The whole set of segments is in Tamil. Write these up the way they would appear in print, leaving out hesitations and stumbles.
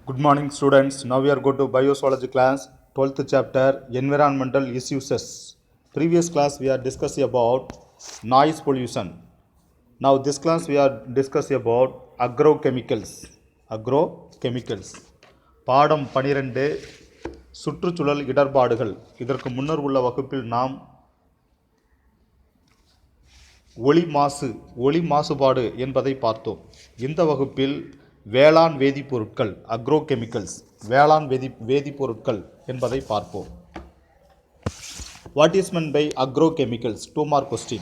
Good morning students. Now we are going to bioswology class, 12th chapter, environmental issues. Previous class we are discussing about noise pollution. Now this class we are discussing about agrochemicals. Agrochemicals. பாடம் 12 சுற்றுச்சூழல் இடர்பாடுகள். இதற்கு முன்னர் உள்ள வகுப்பில் நாம் ஒளி மாசுபாடு என்பதை பார்த்தோம். இந்த வகுப்பில் வேளாண் வேதிப்பொருட்கள் அக்ரோகெமிக்கல்ஸ் வேதிப்பொருட்கள் என்பதை பார்ப்போம். What is meant by agrochemicals? 2 mark question.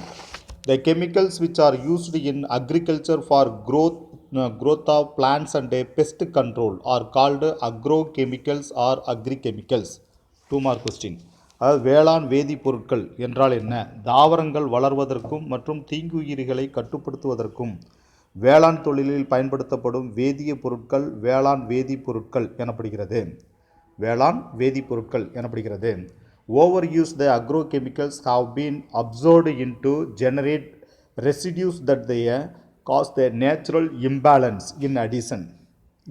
The chemicals which are used in agriculture for growth of plants and pest control are called agrochemicals or agrichemicals. 2 mark question. அதாவது வேளாண் வேதிப்பொருட்கள் என்றால் என்ன? தாவரங்கள் வளர்வதற்கும் மற்றும் தீங்குயிரிகளை கட்டுப்படுத்துவதற்கும் வேளாண் தொழிலில் பயன்படுத்தப்படும் வேதிய பொருட்கள் வேளாண் வேதிப்பொருட்கள் எனப்படுகிறது. Overuse the agrochemicals have been observed into generate residues that they cause the natural imbalance in addition.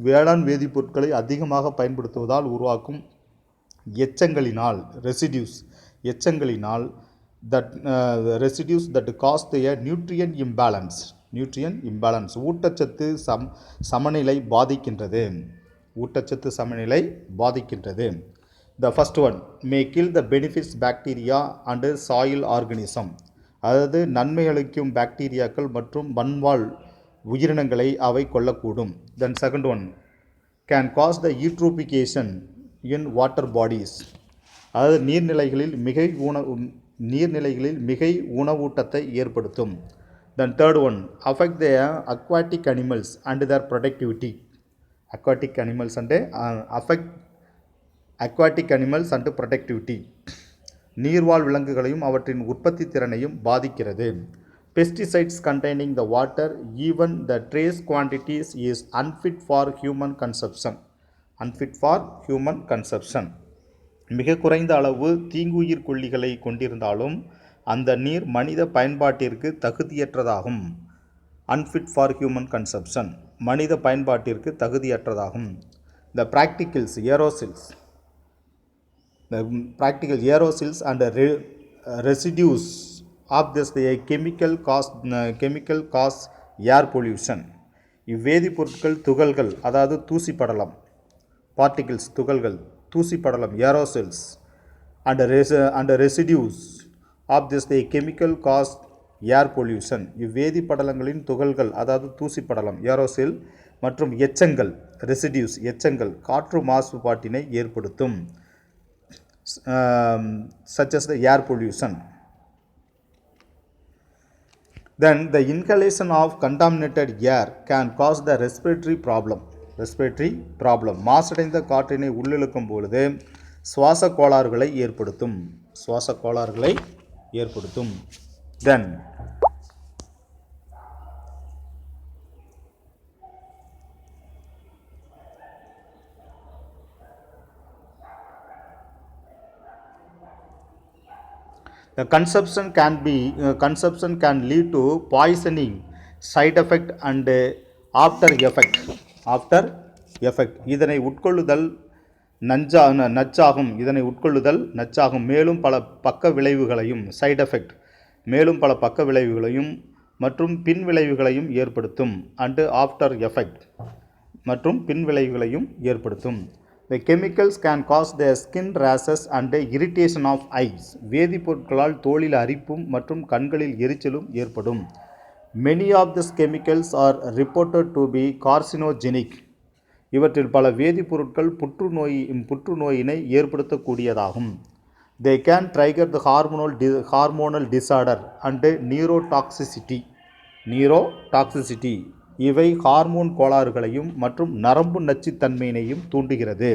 வேளாண் வேதிப்பொருட்களை அதிகமாக பயன்படுத்துவதால் உருவாக்கும் எச்சங்களினால் that cause the nutrient imbalance ஊட்டச்சத்து சமநிலை பாதிக்கின்றது. The first one may kill the benefits bacteria and soil organism. அதாவது நன்மை அளிக்கும் பாக்டீரியாக்கள் மற்றும் மண்வாழ் உயிரினங்களை அவை கொல்லக்கூடும். Then second one can cause the eutrophication in water bodies. அதாவது நீர்நிலைகளில் மிகை உணவூட்டத்தை ஏற்படுத்தும். Then third one affect the aquatic animals and their productivity. நீர்வாழ் விலங்குகளையும் அவற்றின் உற்பத்தி திறனையும் பாதிக்கிறது. Pesticides containing the water, even the trace quantities, is unfit for human consumption. மிக குறைந்த அளவு தீங்குயிர் கொல்லிகளை கொண்டிருந்தாலும் அந்த நீர் மனித பயன்பாட்டிற்கு தகுதியற்றதாகும். Unfit for human consumption, மனித பயன்பாட்டிற்கு தகுதியற்றதாகும். The practical aerosols and residues of this chemical cause air pollution. இவ்வேதிப்பொருட்கள் துகள்கள் அதாவது தூசிப்படலம் aerosols and residues of this chemical cause air pollution. இவ்வேதிப்படலங்களின் துகள்கள் அதாவது தூசிப்படலம் ஏரோசெல் மற்றும் எச்சங்கள் காற்று மாசுபாட்டினை ஏற்படுத்தும். Such as the air pollution. Then the inhalation of contaminated air can cause the respiratory problem. மாசடைந்த காற்றினை உள்ளிழுக்கும் பொழுது சுவாச கோளாறுகளை ஏற்படுத்தும். Then the consumption can lead to poisoning side effect and after effect. இதனை உட்கொள்ளுதல் நச்சாகும். மேலும் பல பக்க விளைவுகளையும் மற்றும் பின் விளைவுகளையும் ஏற்படுத்தும். and after effect மற்றும் பின் விளைவுகளையும் ஏற்படுத்தும். The chemicals can cause the skin rashes and irritation of eyes. வேதிப்பொருட்களால் தோலில் அரிப்பும் மற்றும் கண்களில் எரிச்சலும் ஏற்படும். Many of these chemicals are reported to be carcinogenic. இவற்றில் பல வேதிப்பொருட்கள் புற்றுநோயினை ஏற்படுத்தக்கூடியதாகும். They can trigger the hormonal disorder and neurotoxicity. இவை ஹார்மோன் கோளாறுகளையும் மற்றும் நரம்பு நச்சுத்தன்மையினையும் தூண்டுகிறது.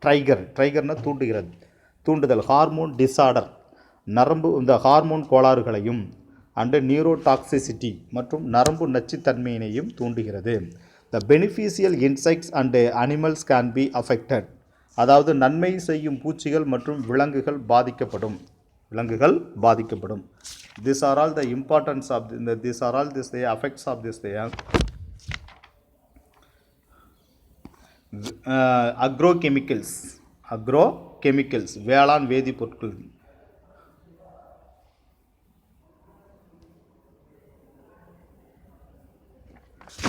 ட்ரைகர்னா தூண்டுதல். ஹார்மோன் டிசார்டர் இந்த ஹார்மோன் கோளாறுகளையும் அண்ட் நியூரோடாக்சிசிட்டி மற்றும் நரம்பு நச்சுத்தன்மையினையும் தூண்டுகிறது. The beneficial insects and animals can be affected. அதாவது நன்மை செய்யும் பூச்சிகள் மற்றும் விலங்குகள் பாதிக்கப்படும். These are all the importance of the effects of this அக்ரோகெமிக்கல்ஸ் வேளாண் வேதிப்பொருட்கள்.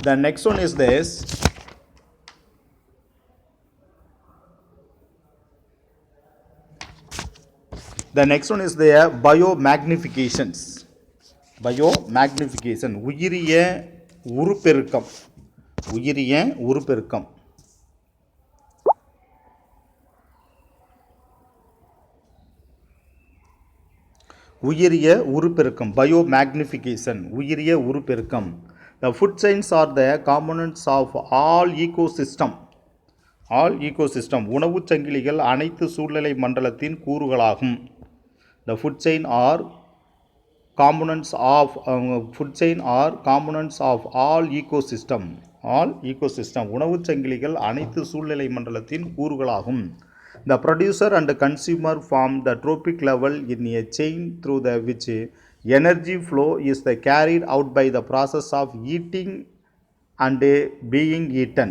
The next one is this. The next one is the biomagnifications. Biomagnification உயிரிய உருப்பெருக்கம். உயிரிய உருப்பெருக்கம். உயிரிய உருப்பெருக்கம். biomagnification உயிரிய உருப்பெருக்கம். The food chains are the components of all ecosystem. All ecosystem உணவுச் சங்கிலிகள் அனைத்து சூழ்நிலை மண்டலத்தின் கூறுகளாகும். The food chain are components of all ecosystem. All ecosystem உணவுச் சங்கிலிகள் அனைத்து சூழ்நிலை மண்டலத்தின் கூறுகளாகும். The producer and consumer form the trophic level in a chain through the which energy flow is carried out by the process of eating and being eaten.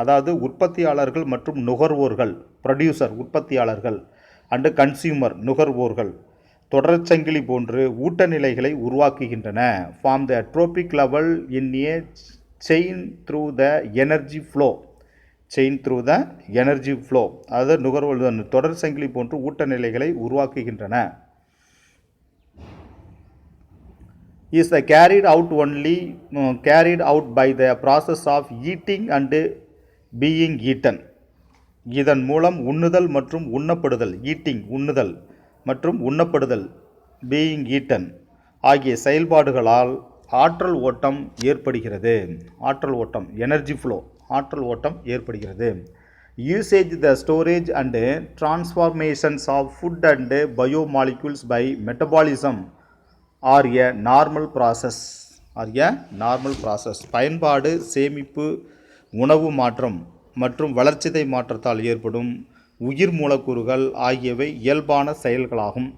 அதாவது உற்பத்தியாளர்கள் மற்றும் நுகர்வோர்கள், ப்ரொடியூசர் உற்பத்தியாளர்கள் அண்டு கன்சியூமர் நுகர்வோர்கள் தொடர்ச்சங்கிலி போன்று ஊட்ட நிலைகளை உருவாக்குகின்றன. Form the trophic level in a chain through the energy flow. அதாவது நுகர்வோர் தொடர் சங்கிலி போன்று ஊட்ட நிலைகளை உருவாக்குகின்றன. is carried out by the process of eating and being eaten. இதன் மூலம் உண்ணுதல் மற்றும் உண்ணப்படுதல், ஈட்டிங் உண்ணுதல் மற்றும் உண்ணப்படுதல், being eaten ஆகிய செயல்பாடுகளால் ஆற்றல் ஓட்டம் ஏற்படுகிறது. ஆற்றல் ஓட்டம், எனர்ஜி ஃப்ளோ, ஆற்றல் ஓட்டம் ஏற்படுகிறது. Usage the storage and transformations of food and biomolecules by metabolism are a normal process. பயன்பாடு, சேமிப்பு, உணவு மாற்றம் மற்றும் வளர்சிதை மாற்றத்தால் ஏற்படும் உயிர் மூலக்கூறுகள் ஆகியவை இயல்பான செயல்களாகும்.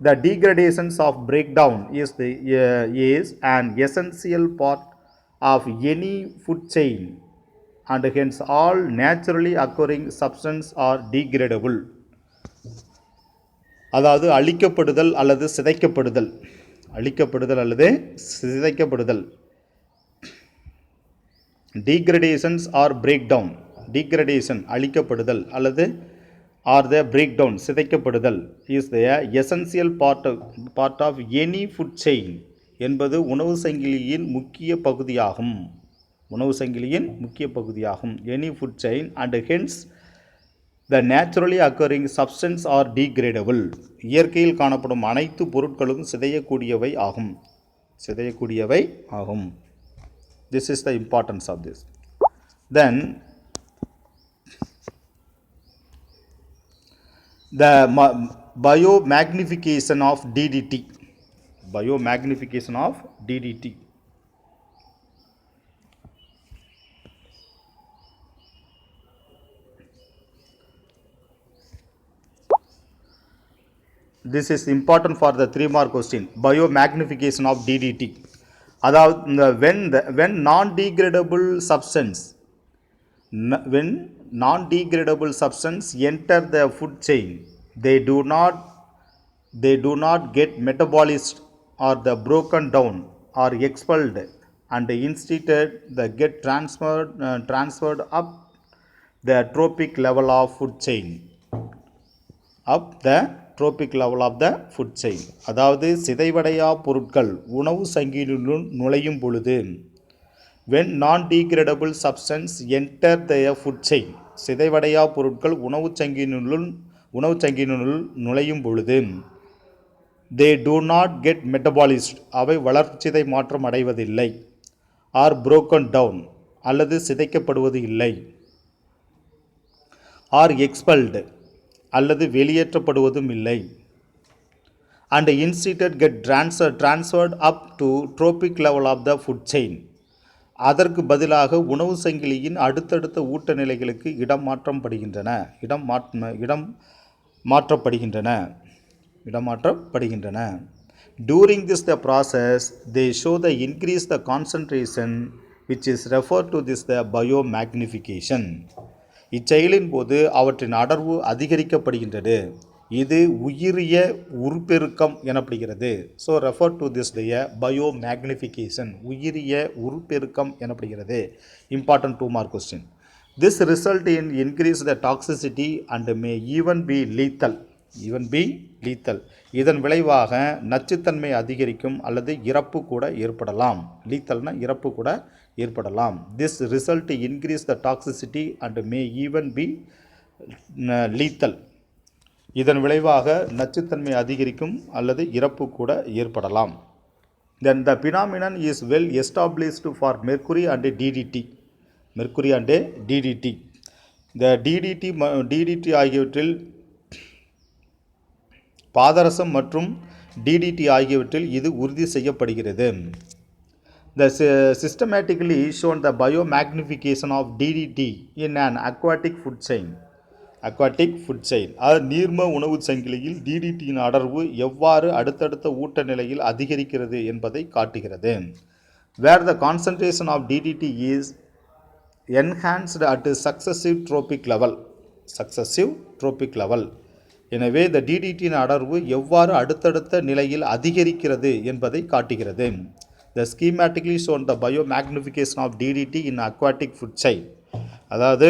The degradations of breakdown is an essential part of any food chain and hence all naturally occurring substances are degradable. அதாவது அழிக்கப்படுதல் அல்லது சிதைக்கப்படுதல். Degradations or breakdown. Degradation அழிக்கப்படுதல் அல்லது or the breakdown சிதைக்கப்படுதல் is the essential part of any food chain என்பது உணவு சங்கிலியின் முக்கிய பகுதியாகும். Any food chain and hence the naturally occurring substance are degradable. இயற்கையில் காணப்படும் அனைத்து பொருட்களும் சிதையக்கூடியவை ஆகும். This is the importance of this. Then the biomagnification of DDT. This is important for the 3-mark question. Biomagnification of DDT. அதாவது when non-degradable substance enter the food chain, they do not get metabolized or the broken down or expelled and instead they get transferred up the trophic level of food chain. அதாவது சிதைவடையா பொருட்கள் உணவு சங்கிலியினுள் நுழையும் பொழுது when non-degradable substance enter the food chain, சிதைவடையா பொருட்கள் உணவு சங்கிலியினுள் நுழையும் பொழுது they do not get metabolized, அவை வளர்சிதை மாற்றம் அடைவதில்லை, or broken down அல்லது சிதைக்கப்படுவது இல்லை, or expelled அல்லது வெளியேற்றப்படுவதும் இல்லை, and instead get transferred up to trophic level of the food chain. அதற்கு பதிலாக உணவு சங்கிலியின் அடுத்தடுத்த ஊட்ட நிலைகளுக்கு இடம் மாற்றப்படுகின்றன. During this the process, they show the increase the concentration which is referred to this the biomagnification. இச்செயலின் போது அவற்றின் அடர்வு அதிகரிக்கப்படுகின்றது. இது உயிரிய உருப்பெருக்கம் எனப்படுகிறது. So refer to this biomagnification, உயிரிய உருப்பெருக்கம் எனப்படுகிறது. Important 2 mark question. This result in increase the toxicity and may even be lethal. இதன் விளைவாக நச்சுத்தன்மை அதிகரிக்கும் அல்லது இறப்பு கூட ஏற்படலாம். லீத்தல்னா இறப்பு கூட ஏற்படலாம். This result increase the toxicity and may even be lethal. இதன் விளைவாக நச்சுத்தன்மை அதிகரிக்கும் அல்லது இறப்பு கூட ஏற்படலாம். Then the phenomenon is well established for mercury and DDT. The DDT ஆகியவற்றில் பாதரசம் மற்றும் DDT ஆகியவற்றில் இது உறுதி செய்யப்படுகிறது. The systematically shown the biomagnification of DDT in an aquatic food chain. அது நீர்ம உணவு சங்கிலியில் DDTயின் அடர்வு எவ்வாறு அடுத்தடுத்த ஊட்ட நிலையில் அதிகரிக்கிறது என்பதை காட்டுகிறது. Where the concentration of DDT is enhanced at successive trophic level. எனவே இந்த DDTயின் அடர்வு எவ்வாறு அடுத்தடுத்த நிலையில் அதிகரிக்கிறது என்பதை காட்டுகிறது. The schematically shown the biomagnification of DDT in aquatic food chain. அதாவது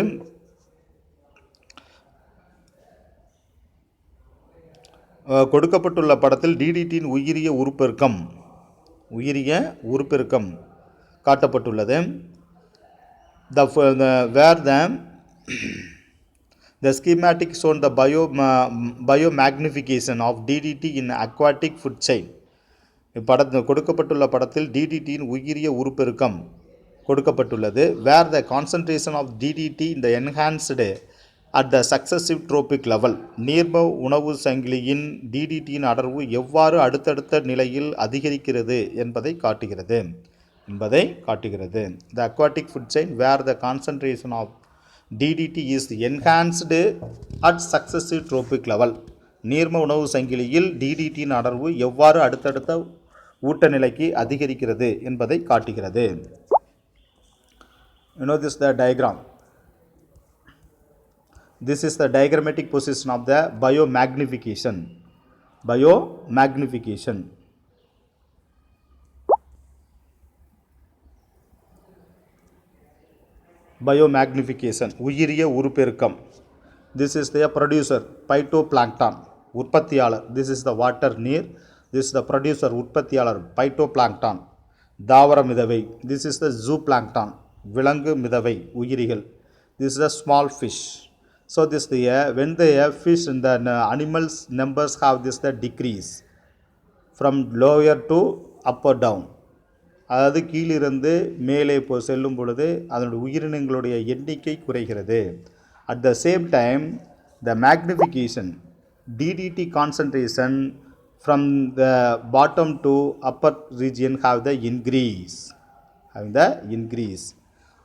கொடுக்கப்பட்டுள்ள படத்தில் DDTயின் உயிரிய உருப்பெருக்கம் காட்டப்பட்டுள்ளது. The schematic shown the biomagnification of DDT in aquatic food chain. கொடுக்கப்பட்டுள்ள படத்தில் DDTயின் உயிரிய உருப்பெருக்கம் கொடுக்கப்பட்டுள்ளது. Where the concentration of DDT in the enhanced at the successive trophic level. நீர்ம உணவு சங்கிலியின் DDTயின் அடர்வு எவ்வாறு அடுத்தடுத்த நிலையில் அதிகரிக்கிறது என்பதை காட்டுகிறது. The aquatic food chain where the concentration of DDT is enhanced at successive trophic level. நீர்ம உணவு சங்கிலியில் DDTயின் அடர்வு எவ்வாறு அடுத்தடுத்த ஊட்ட நிலைக்கு அதிகரிக்கிறது என்பதை காட்டுகிறது. You know this the diagram. This is the diagrammatic position of the biomagnification. உயிரிய உருப்பெருக்கம். This is the producer, phytoplankton, உற்பத்தியாளர். This is the water, நீர். This is the producer, உற்பத்தியாளர், phytoplankton, தாவர மிதவை. This is the zooplankton, விலங்கு மிதவை உயிரிகள். This is the small fish. So this when the fish in the animals numbers have this the decrease from lower to up or down. அதாவது கீழிருந்து மேலே செல்லும் பொழுது அதனுடைய உயிரினங்களுடைய எண்ணிக்கை குறைகிறது. At the same time, the magnification, DDT concentration from the bottom to upper region have the increase.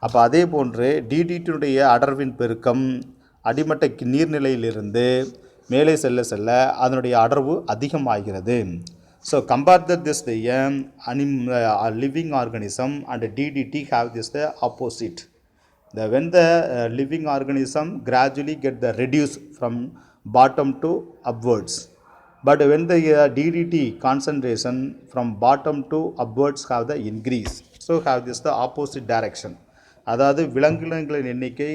அப்போ அதே போன்று DDTனுடைய அடர்வின் பெருக்கம் அடிமட்ட நீர்நிலையிலிருந்து மேலே செல்ல அதனுடைய அடர்வு அதிகமாகிறது. So compare this living organism and DDT have this the opposite. When the living organism gradually get the reduce from bottom to upwards, but when the DDT concentration from bottom to upwards have the increase, so have this the opposite direction. அதாவது விலங்கினங்களின் எண்ணிக்கை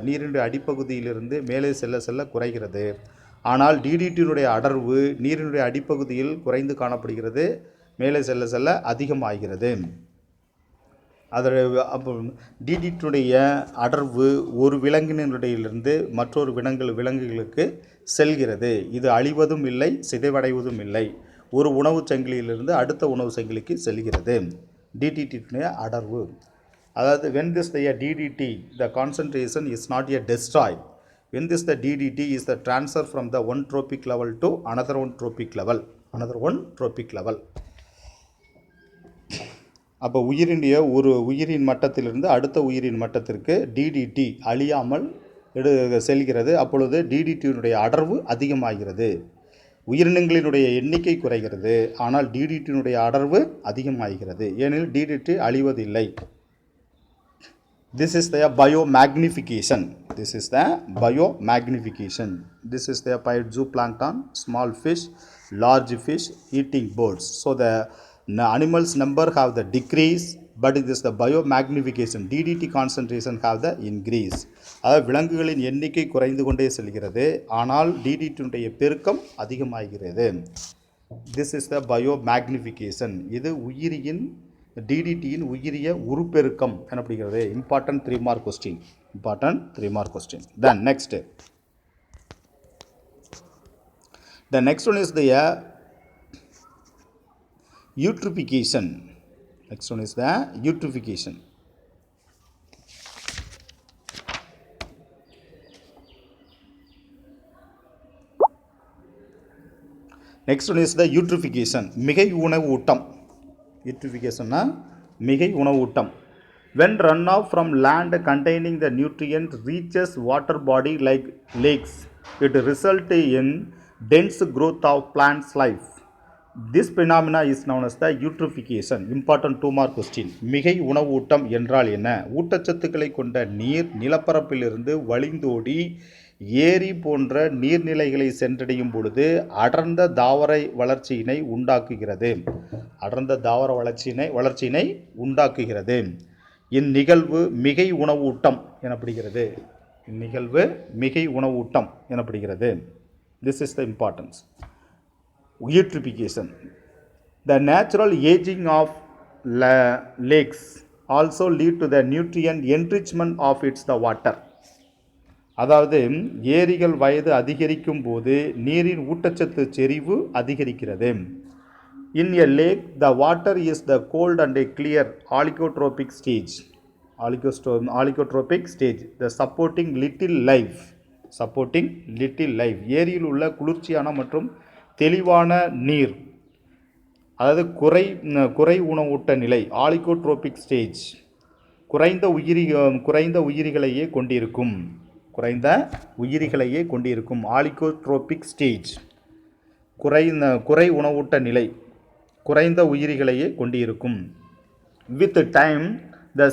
நீரினுடைய அடிப்பகுதியிலிருந்து மேலே செல்ல குறைகிறது. ஆனால் DDTனுடைய அடர்வு நீரினுடைய அடிப்பகுதியில் குறைந்து காணப்படுகிறது, மேலே செல்ல அதிகமாகிறது. அப்போ DDTனுடைய அடர்வு ஒரு விலங்கினரிலிருந்து மற்றொரு விலங்குகளுக்கு செல்கிறது. இது அழிவதும் இல்லை, சிதைவடைவதும் இல்லை. ஒரு உணவு சங்கிலியிலிருந்து அடுத்த உணவு சங்கிலிக்கு செல்கிறது. DDTனுடைய அடர்வு. அதாவது when this the DDT the concentration is not yet destroyed. When this the DDT is the transfer from the one trophic level to another one trophic level. அப்போ ஒரு உயிரின் மட்டத்திலிருந்து அடுத்த உயிரின் மட்டத்திற்கு DDT அழியாமல் செல்கிறது. அப்பொழுது DDTனுடைய அடர்வு அதிகமாகிறது. உயிரினங்களினுடைய எண்ணிக்கை குறைகிறது, ஆனால் டிடிடியினுடைய அடர்வு அதிகமாகிறது. ஏனெனில் TTD Azhivathillai. This is the biomagnification. This is the biomagnification. This is the phytoplankton, small fish, large fish, eating birds. So the animals number have the decrease, but it is the biomagnification. DDT concentration have the increase. அதாவது விலங்குகளின் எண்ணிக்கை குறைந்து கொண்டே செல்கிறது, ஆனால் டிடிடியுடைய பெருக்கம் அதிகமாகிறது. This is the biomagnification. இது உயிரியின் டிடிடியின் உயிரிய உருப்பெருக்கம் எனப்படுகிறது. Important 3 mark question. Important 3 mark question. Then next. The next one is the eutrophication. Next one is the eutrophication. Next one is the eutrophication. மிகை உணவு ஊட்டம். Eutrophication மிகை உணவு ஊட்டம். When runoff from land containing the nutrient reaches water body like lakes, it results in dense growth of plants life. This phenomena is known as the eutrophication. Important 2 mark question. மிகை உணவு ஊட்டம் என்றால் என்ன? ஊட்டச்சத்துக்களை கொண்ட நீர் நிலப்பரப்பிலிருந்து வழிந்தோடி ஏரி போன்ற நீர்நிலைகளை சென்றடையும் பொழுது அடர்ந்த தாவர வளர்ச்சியினை உண்டாக்குகிறது. அடர்ந்த தாவர வளர்ச்சியினை உண்டாக்குகிறது. இந்நிகழ்வு மிகை உணவூட்டம் எனப்படுகிறது. இந்நிகழ்வு மிகை உணவூட்டம் எனப்படுகிறது. This is the importance. Eutrophication. The natural aging of lakes also lead to the nutrient enrichment of its the water. அதாவது ஏரிகள் வயது அதிகரிக்கும் போது நீரின் ஊட்டச்சத்து செறிவு அதிகரிக்கிறது. In a lake, the water is the cold and a clear allotropic stage. Allotropic stage. The supporting little life. Supporting little life. ஏரியில் உள்ள குளிர்ச்சியான மற்றும் தெளிவான நீர், அதாவது குறை உணவூட்ட நிலை, ஆலிகோட்ரோபிக் ஸ்டேஜ், குறைந்த உயிரிகளையே கொண்டிருக்கும். குறைந்த உயிரிகளையே கொண்டிருக்கும். ஆலிகோட்ரோபிக் ஸ்டேஜ் குறை உணவூட்ட நிலை, குறைந்த உயிரிகளையே கொண்டிருக்கும். With time, the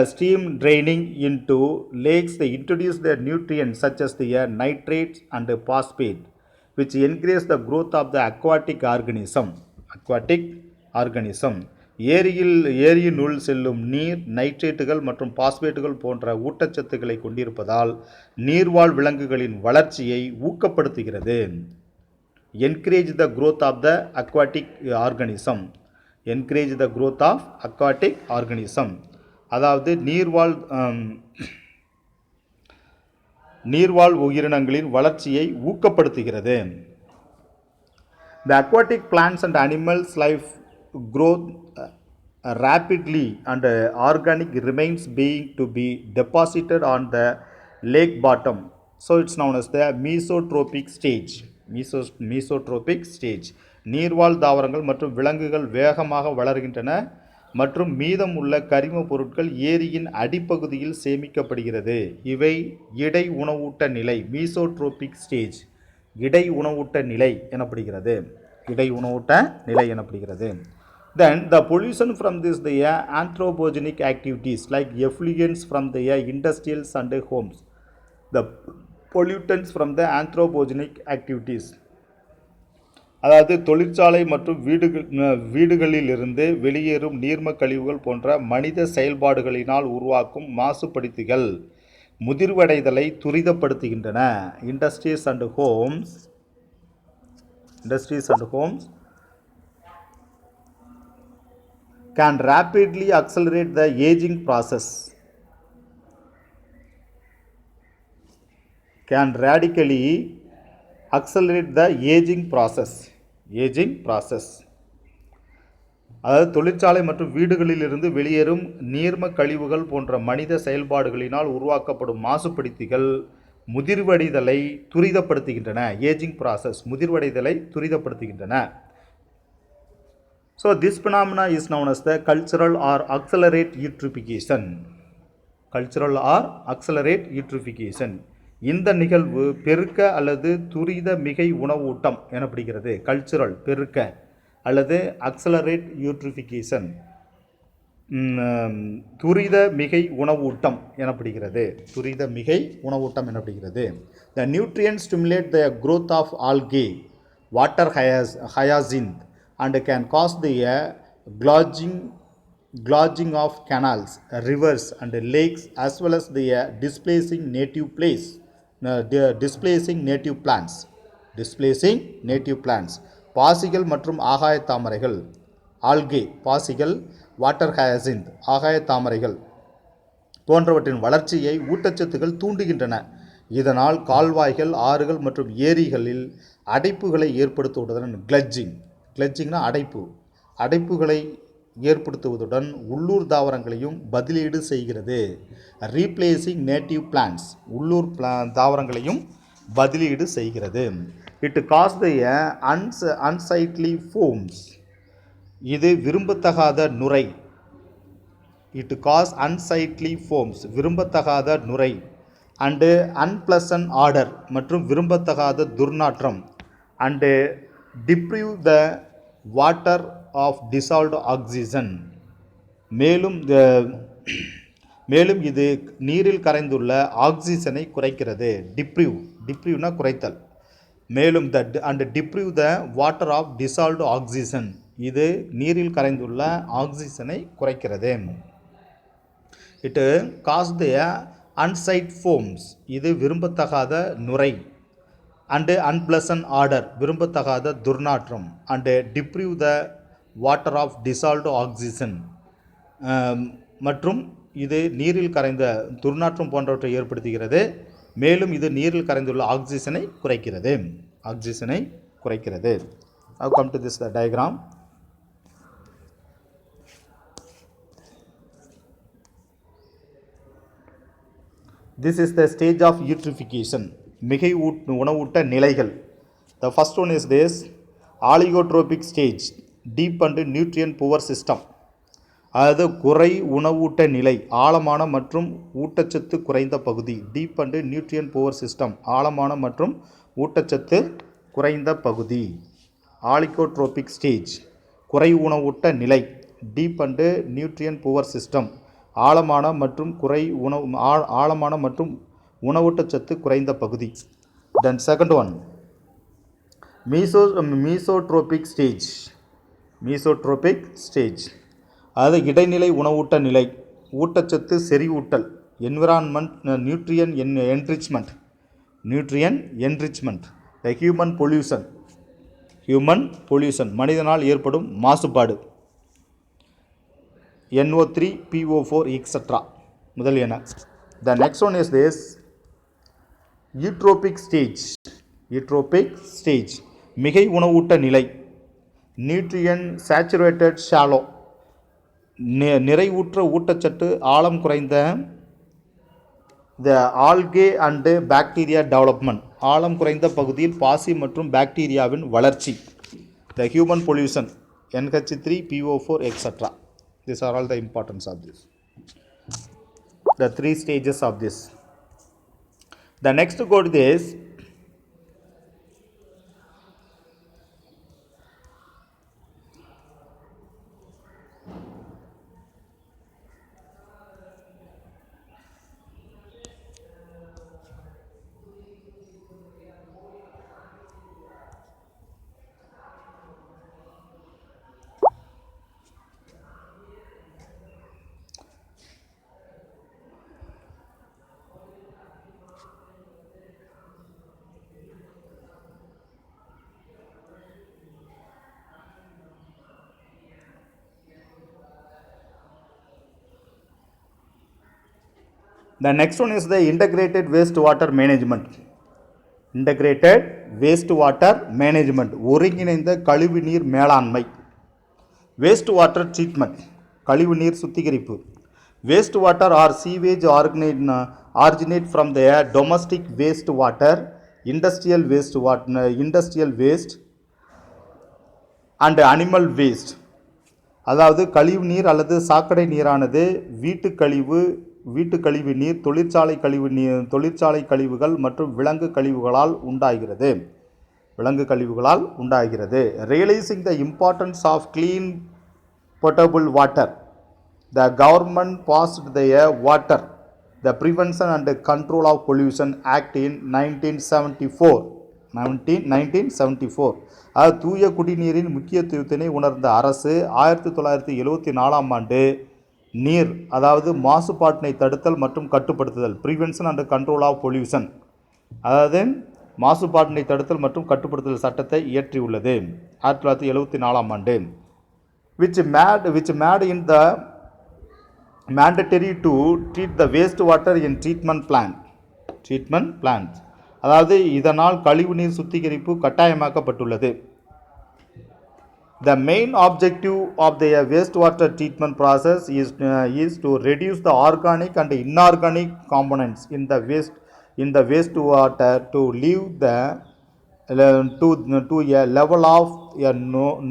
stream draining into lakes, they introduce the nutrients such as the nitrates and phosphate, which increase the growth of the aquatic organism. ஏரியினுள் செல்லும் நீர் நைட்ரேட்டுகள் மற்றும் பாஸ்பேட்டுகள் போன்ற ஊட்டச்சத்துக்களை கொண்டிருப்பதால் நீர்வாழ் விலங்குகளின் வளர்ச்சியை ஊக்கப்படுத்துகிறது. Encourage the growth of the aquatic organism. Encourage the growth of aquatic organism. அதாவது நீர்வாழ் உயிரினங்களின் வளர்ச்சியை ஊக்கப்படுத்துகிறது. The aquatic plants and animals life grow rapidly and organic remains being to be deposited on the lake bottom. So it's known as the mesotropic stage. Mesotropic stage. நீர்வாழ் தாவரங்கள் மற்றும் விலங்குகள் வேகமாக வளர்கின்றன மற்றும் மீதம் உள்ள கரிம பொருட்கள் ஏரியின் அடிப்பகுதியில் சேமிக்கப்படுகிறது. இவை இடை உணவூட்ட நிலை, மீசோட்ரோபிக் ஸ்டேஜ், இடை உணவூட்ட நிலை எனப்படுகிறது. இடை உணவூட்ட நிலை எனப்படுகிறது. Then the pollution from this the anthropogenic activities like effluents from the industrials and homes. The pollutants from the anthropogenic activities, அதாவது தொழிற்சாலை மற்றும் வீடுகளிலிருந்து வெளியேறும் நீர்ம கழிவுகள் போன்ற மனித செயல்பாடுகளினால் உருவாக்கும் மாசுபடுத்திகள் முதிர்வடைதலை துரிதப்படுத்துகின்றன. Industries and homes can rapidly accelerate the aging process. Can radically accelerate the aging process. அதாவது தொழிற்சாலை மற்றும் வீடுகளிலிருந்து வெளியேறும் நீர்ம கழிவுகள் போன்ற மனித செயல்பாடுகளினால் உருவாக்கப்படும் மாசுபடுத்திகள் முதிர்வடைதலை துரிதப்படுத்துகின்றன. ஏஜிங் ப்ராசஸ், முதிர்வடைதலை துரிதப்படுத்துகின்றன. So this phenomena is known as the cultural or accelerate eutrophication. Cultural or accelerate eutrophication. இந்த நிகழ்வு பெருக்க அல்லது துரித மிகை உணவூட்டம் எனப்படுகிறது. கல்ச்சுரல் பெருக்க அல்லது அக்சலரேட் யூட்ரிஃபிகேஷன், துரித மிகை உணவூட்டம் எனப்படுகிறது. துரித மிகை உணவூட்டம் எனப்படுகிறது. The nutrients stimulate the growth of algae, water hyacinth, and can cause the clogging of canals, rivers, and lakes, as well as the displacing native plants. பாசிகள் மற்றும் ஆகாய தாமரைகள், ஆல்கே பாசிகள், வாட்டர் ஹயாசிந்த் ஆகாய தாமரைகள் போன்றவற்றின் வளர்ச்சியை ஊட்டச்சத்துக்கள் தூண்டுகின்றன. இதனால் கால்வாய்கள், ஆறுகள் மற்றும் ஏரிகளில் அடைப்புகளை ஏற்படுத்துவதுடன் கிளட்ஜிங்னா அடைப்புகளை ஏற்படுத்துவதுடன் உள்ளூர் தாவரங்களையும் பதிலீடு செய்கிறது. ரீப்ளேசிங் நேட்டிவ் பிளான்ஸ், உள்ளூர் தாவரங்களையும் பதிலீடு செய்கிறது. இட் காஸ் த அன்சைட்லி ஃபோம்ஸ், இது விரும்பத்தகாத நுரை. இட் காஸ் அன்சைட்லி ஃபோம்ஸ், விரும்பத்தகாத நுரை, அண்டு அன்பிளசன்ட் ஆர்டர், மற்றும் விரும்பத்தகாத துர்நாற்றம், and deprive the water of dissolved oxygen, மேலும் இது நீரில் கரைந்துள்ள ஆக்சிஜனை குறைக்கிறது. டிப்ரிவ்னா குறைத்தல். மேலும் deprive the water of dissolved oxygen, இது நீரில் கரைந்துள்ள ஆக்சிஜனை குறைக்கிறது. It causes the unsightly foams, இது விரும்பத்தகாத நுரை, அண்டு அன்பிளசன்ட் ஆர்டர், விரும்பத்தகாத துர்நாற்றம், and deprive the water of dissolved oxygen, மற்றும் இது நீரில் கரைந்த துர்நாற்றம் போன்றவற்றை ஏற்படுத்துகிறது. மேலும் இது நீரில் கரைந்துள்ள ஆக்சிஜனை குறைக்கிறது. Now come to this diagram. This is the stage of eutrophication, மிகை உணவூட்ட நிலைகள். The first one is this allotropic stage, deep and nutrient poor system. அதாவது குறை உணவூட்ட நிலை, ஆழமான மற்றும் ஊட்டச்சத்து குறைந்த பகுதி. டீப் அண்டு நியூட்ரியன் புவர் சிஸ்டம், ஆழமான மற்றும் ஊட்டச்சத்து குறைந்த பகுதி. ஆலிகோட்ரோபிக் ஸ்டேஜ், குறை உணவூட்ட நிலை. டீப் அண்டு நியூட்ரியன் புவர் சிஸ்டம், ஆழமான மற்றும் உணவூட்டச்சத்து குறைந்த பகுதி. தென் செகண்ட் ஒன் மீசோட்ரோபிக் ஸ்டேஜ், அது இடைநிலை உணவூட்ட நிலை. ஊட்டச்சத்து செறிவூட்டல், என்விரான்மெண்ட், நியூட்ரியன் என்ரிச்மெண்ட். ஹியூமன் பொல்யூஷன், மனிதனால் ஏற்படும் மாசுபாடு, NO3, PO4, etc. முதலியன. The next one is this eutrophic stage, மிகை உணவூட்ட நிலை. நியூட்ரியன் சேச்சுரேட்டட் ஷாலோ, நிறைவுற்ற ஊட்டச்சத்து ஆழம் குறைந்த. த ஆல்கே அண்டு பாக்டீரியா டெவலப்மெண்ட், ஆழம் குறைந்த பகுதியில் பாசி மற்றும் பாக்டீரியாவின் வளர்ச்சி. The human pollution, NH3, PO4, etc. These are all the importance of this, the three stages of this. The next go to this The next one is the integrated wastewater management, ஒருங்கிணைந்த கழிவுநீர் மேலாண்மை. வேஸ்ட் வாட்டர் ட்ரீட்மெண்ட், கழிவுநீர் சுத்திகரிப்பு. Waste water or sewage originate from the domestic waste water, industrial waste and animal waste. அதாவது கழிவு நீர் அல்லது சாக்கடை நீரானது வீட்டு கழிவு, வீட்டு கழிவு நீர் தொழிற்சாலை கழிவுகள் மற்றும் விலங்கு கழிவுகளால் உண்டாகிறது. Realising the importance of clean potable water, the government passed the Water, the Prevention and Control of Pollution Act in 1974. அது தூய குடிநீரின் முக்கியத்துவத்தினை உணர்ந்த அரசு 1974ஆம் ஆண்டு நீர் அதாவது மாசுபாட்டினை தடுத்தல் மற்றும் கட்டுப்படுத்துதல் Prevention and Control of Pollution அதாவது மாசுபாட்டினை தடுத்தல் மற்றும் கட்டுப்படுத்துதல் சட்டத்தை இயற்றியுள்ளது 1974ஆம் ஆண்டு. which made in the mandatory to treat the wastewater in treatment plants. அதாவது இதனால் கழிவுநீர் சுத்திகரிப்பு கட்டாயமாக்கப்பட்டுள்ளது. The main objective of the wastewater treatment process is to reduce the organic and inorganic components in the wastewater to leave to a level of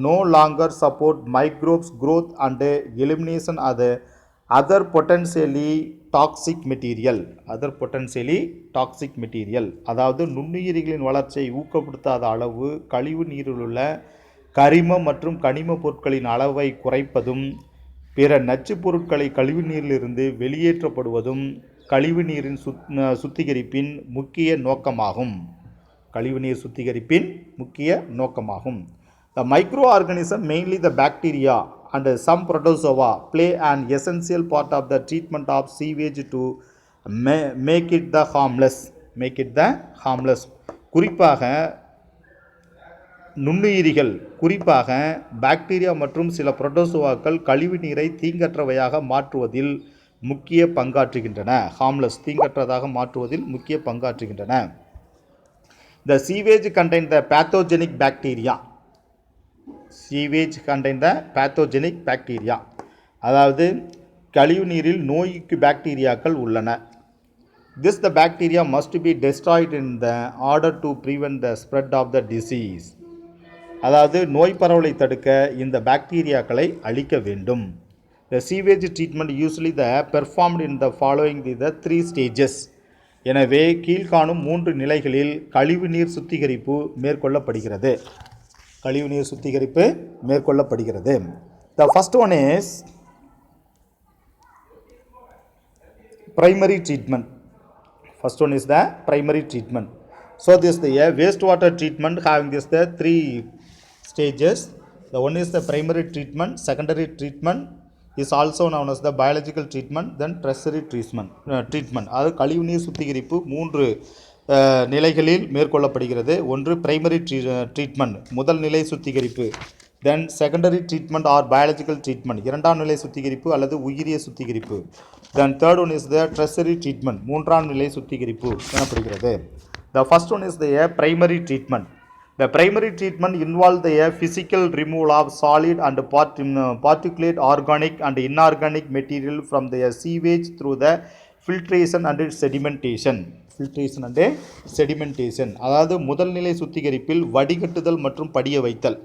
no longer support microbes growth and elimination of the other potentially toxic material. அதாவது நுண்ணுயிரிகளின் வளர்ச்சியை ஊக்கப்படுத்தாத அளவு கழிவு நீரிலுள்ள கரிம மற்றும் கனிம பொருட்களின் அளவை குறைப்பதும் பிற நச்சுப் பொருட்களை கழிவு நீரிலிருந்து வெளியேற்றப்படுவதும் கழிவு நீரின் சுத்திகரிப்பின் முக்கிய நோக்கமாகும். The microorganism, mainly the bacteria and some protozoa, play an essential part of the treatment of sewage to make it the harmless. குறிப்பாக பாக்டீரியா மற்றும் சில புரோட்டோசோவாக்கள் கழிவு நீரை தீங்கற்றவையாக மாற்றுவதில் முக்கிய பங்காற்றுகின்றன. The sewage contain the pathogenic bacteria. அதாவது கழிவு நீரில் நோய்க்கு பாக்டீரியாக்கள் உள்ளன. The bacteria must be destroyed in the order to prevent the spread of the disease. அதாவது நோய் பரவலை தடுக்க இந்த பாக்டீரியாக்களை அழிக்க வேண்டும். The sewage treatment usually performed in the following the 3 stages. எனவே கீழ்காணும் 3 நிலைகளில் கழிவுநீர் சுத்திகரிப்பு மேற்கொள்ளப்படுகிறது. The first one is primary treatment. So this the wastewater treatment having the 3 stages. The one is the primary treatment, secondary treatment is also known as the biological treatment, then tertiary treatment. அது கழிவுநீர் சுத்திகரிப்பு 3 நிலைகளில் மேற்கொள்ளப்படுகிறது. ஒன்று பிரைமரி ட்ரீட்மெண்ட், முதல் நிலை சுத்திகரிப்பு. Then secondary treatment or biological treatment, இரண்டாம் நிலை சுத்திகரிப்பு அல்லது உயிரிய சுத்திகரிப்பு. Then third one is the tertiary treatment, மூன்றாம் நிலை சுத்திகரிப்பு எனப்படுகிறது. The first one is the primary treatment. The primary treatment involves the physical removal of solid and particulate organic and inorganic material from the sewage through the filtration and sedimentation. அதாவது முதல் நிலை சுத்திகரிப்பில் வடிகட்டுதல் மற்றும் படிய வைத்தல்.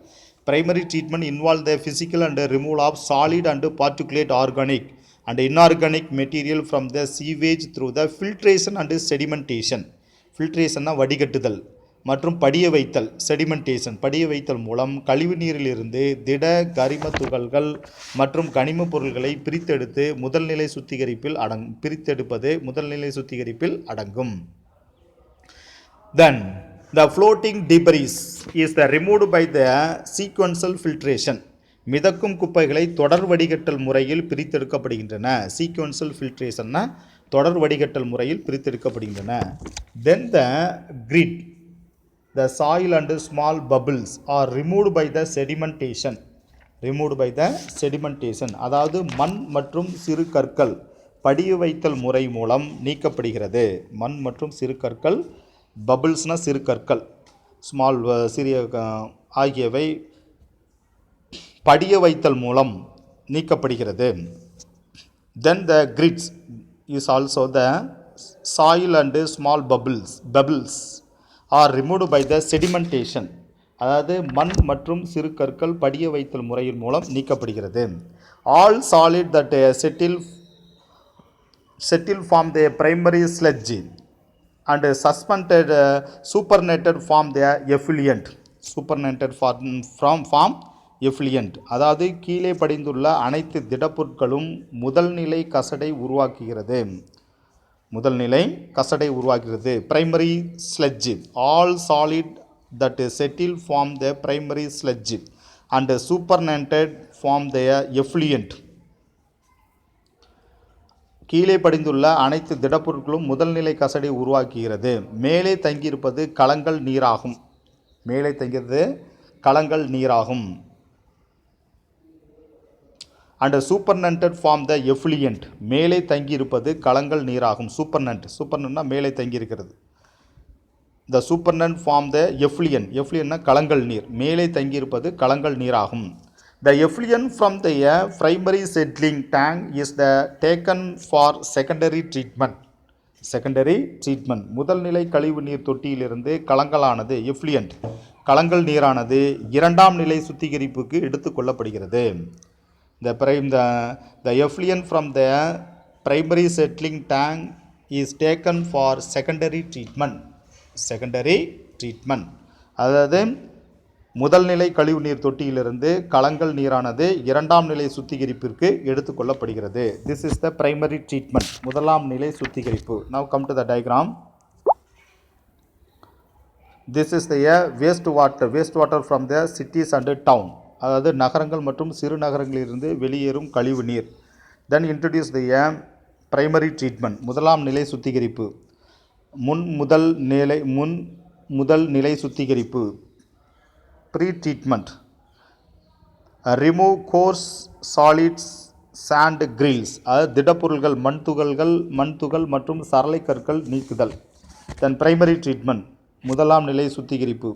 Primary treatment involves the physical and removal of solid and particulate organic and inorganic material from the sewage through the filtration and sedimentation. ஃபில்ட்ரேஷன்னா வடிகட்டுதல் மற்றும் படிய வைத்தல் செடிமெண்டேஷன். படிய வைத்தல் மூலம் கழிவு நீரிலிருந்து திட கரிம துகள்கள் மற்றும் கனிம பொருட்களை பிரித்தெடுப்பது முதல்நிலை சுத்திகரிப்பில் அடங்கும். Then the floating debris is removed by the sequential filtration. மிதக்கும் குப்பைகளை தொடர் வடிகட்டல் முறையில் பிரித்தெடுக்கப்படுகின்றன. சீக்வென்ஷியல் ஃபில்ட்ரேஷன்னா தொடர் வடிகட்டல் முறையில் பிரித்தெடுக்கப்படுகின்றன. Then the grit, the soil and small bubbles are removed by the sedimentation. அதாவது மண் மற்றும் சிறு கற்கள் படிய வைத்தல் முறை மூலம் நீக்கப்படுகிறது. மண் மற்றும் சிறு கற்கள், பபிள்ஸ்னா சிறு கற்கள், ஸ்மால் சிறிய ஆகியவை படிய வைத்தல் மூலம் நீக்கப்படுகிறது. Then the grits is also the soil and small bubbles are removed by the sedimentation. அதாவது மண் மற்றும் சிறு கற்கள் படிய வைத்தல் முறையின் மூலம் நீக்கப்படுகிறது. All solid that settle form the primary sludge and suspended supernated form the effluent. Supernated form effluent. அதாவது கீழே படிந்துள்ள அனைத்து திடப்பொருட்களும் முதல்நிலை கசடை உருவாக்குகிறது. முதல்நிலை கசடை உருவாக்குகிறது. Primary sludge. All solid that settle form the primary sludge and supernated form the effluent. கீழே படிந்துள்ள அனைத்து திடப்பொருட்களும் முதல்நிலை கசடை உருவாக்குகிறது. மேலே தங்கியிருப்பது கலங்கள் நீராகும். மேலே தங்கியிருப்பது கலங்கள் நீராகும். And supernatant form the effluent. மேலே தங்கியிருப்பது கலங்கள் நீராகும். சூப்பர்னண்ட்னா மேலே தங்கியிருக்கிறது. த சூப்பர்னண்ட் ஃபார்ம் த எஃப்ளூயன்ட். எஃப்ளூயன்ட்னா கலங்கள் நீர். மேலே தங்கியிருப்பது கலங்கள் நீராகும். The effluent from the primary settling tank is taken for secondary treatment. Secondary treatment. முதல்நிலை கழிவு நீர் தொட்டியிலிருந்து கலங்களானது effluent கலங்கள் நீரானது இரண்டாம் நிலை சுத்திகரிப்புக்கு எடுத்துக்கொள்ளப்படுகிறது. The effluent from the primary settling tank is taken for secondary treatment. Secondary treatment. அதாவது முதல்நிலை கழிவுநீர் தொட்டியிலிருந்து கலங்கள் நீரானது இரண்டாம் நிலை சுத்திகரிப்பிற்கு எடுத்துக்கொள்ளப்படுகிறது. This is the primary treatment. முதலாம் நிலை சுத்திகரிப்பு. Now come to the diagram. This is the waste water from the cities and town. அதாவது நகரங்கள் மற்றும் சிறு நகரங்களிலிருந்து வெளியேறும் கழிவு நீர். Then introduce the primary treatment. முதலாம் நிலை சுத்திகரிப்பு. முதல் நிலை சுத்திகரிப்பு. Pre-treatment. Remove coarse solids, sand, grills. திடப்பொருள்கள் மண்துகள் மற்றும் சரளை கற்கள் நீக்குதல். Then primary treatment. முதலாம் நிலை சுத்திகரிப்பு.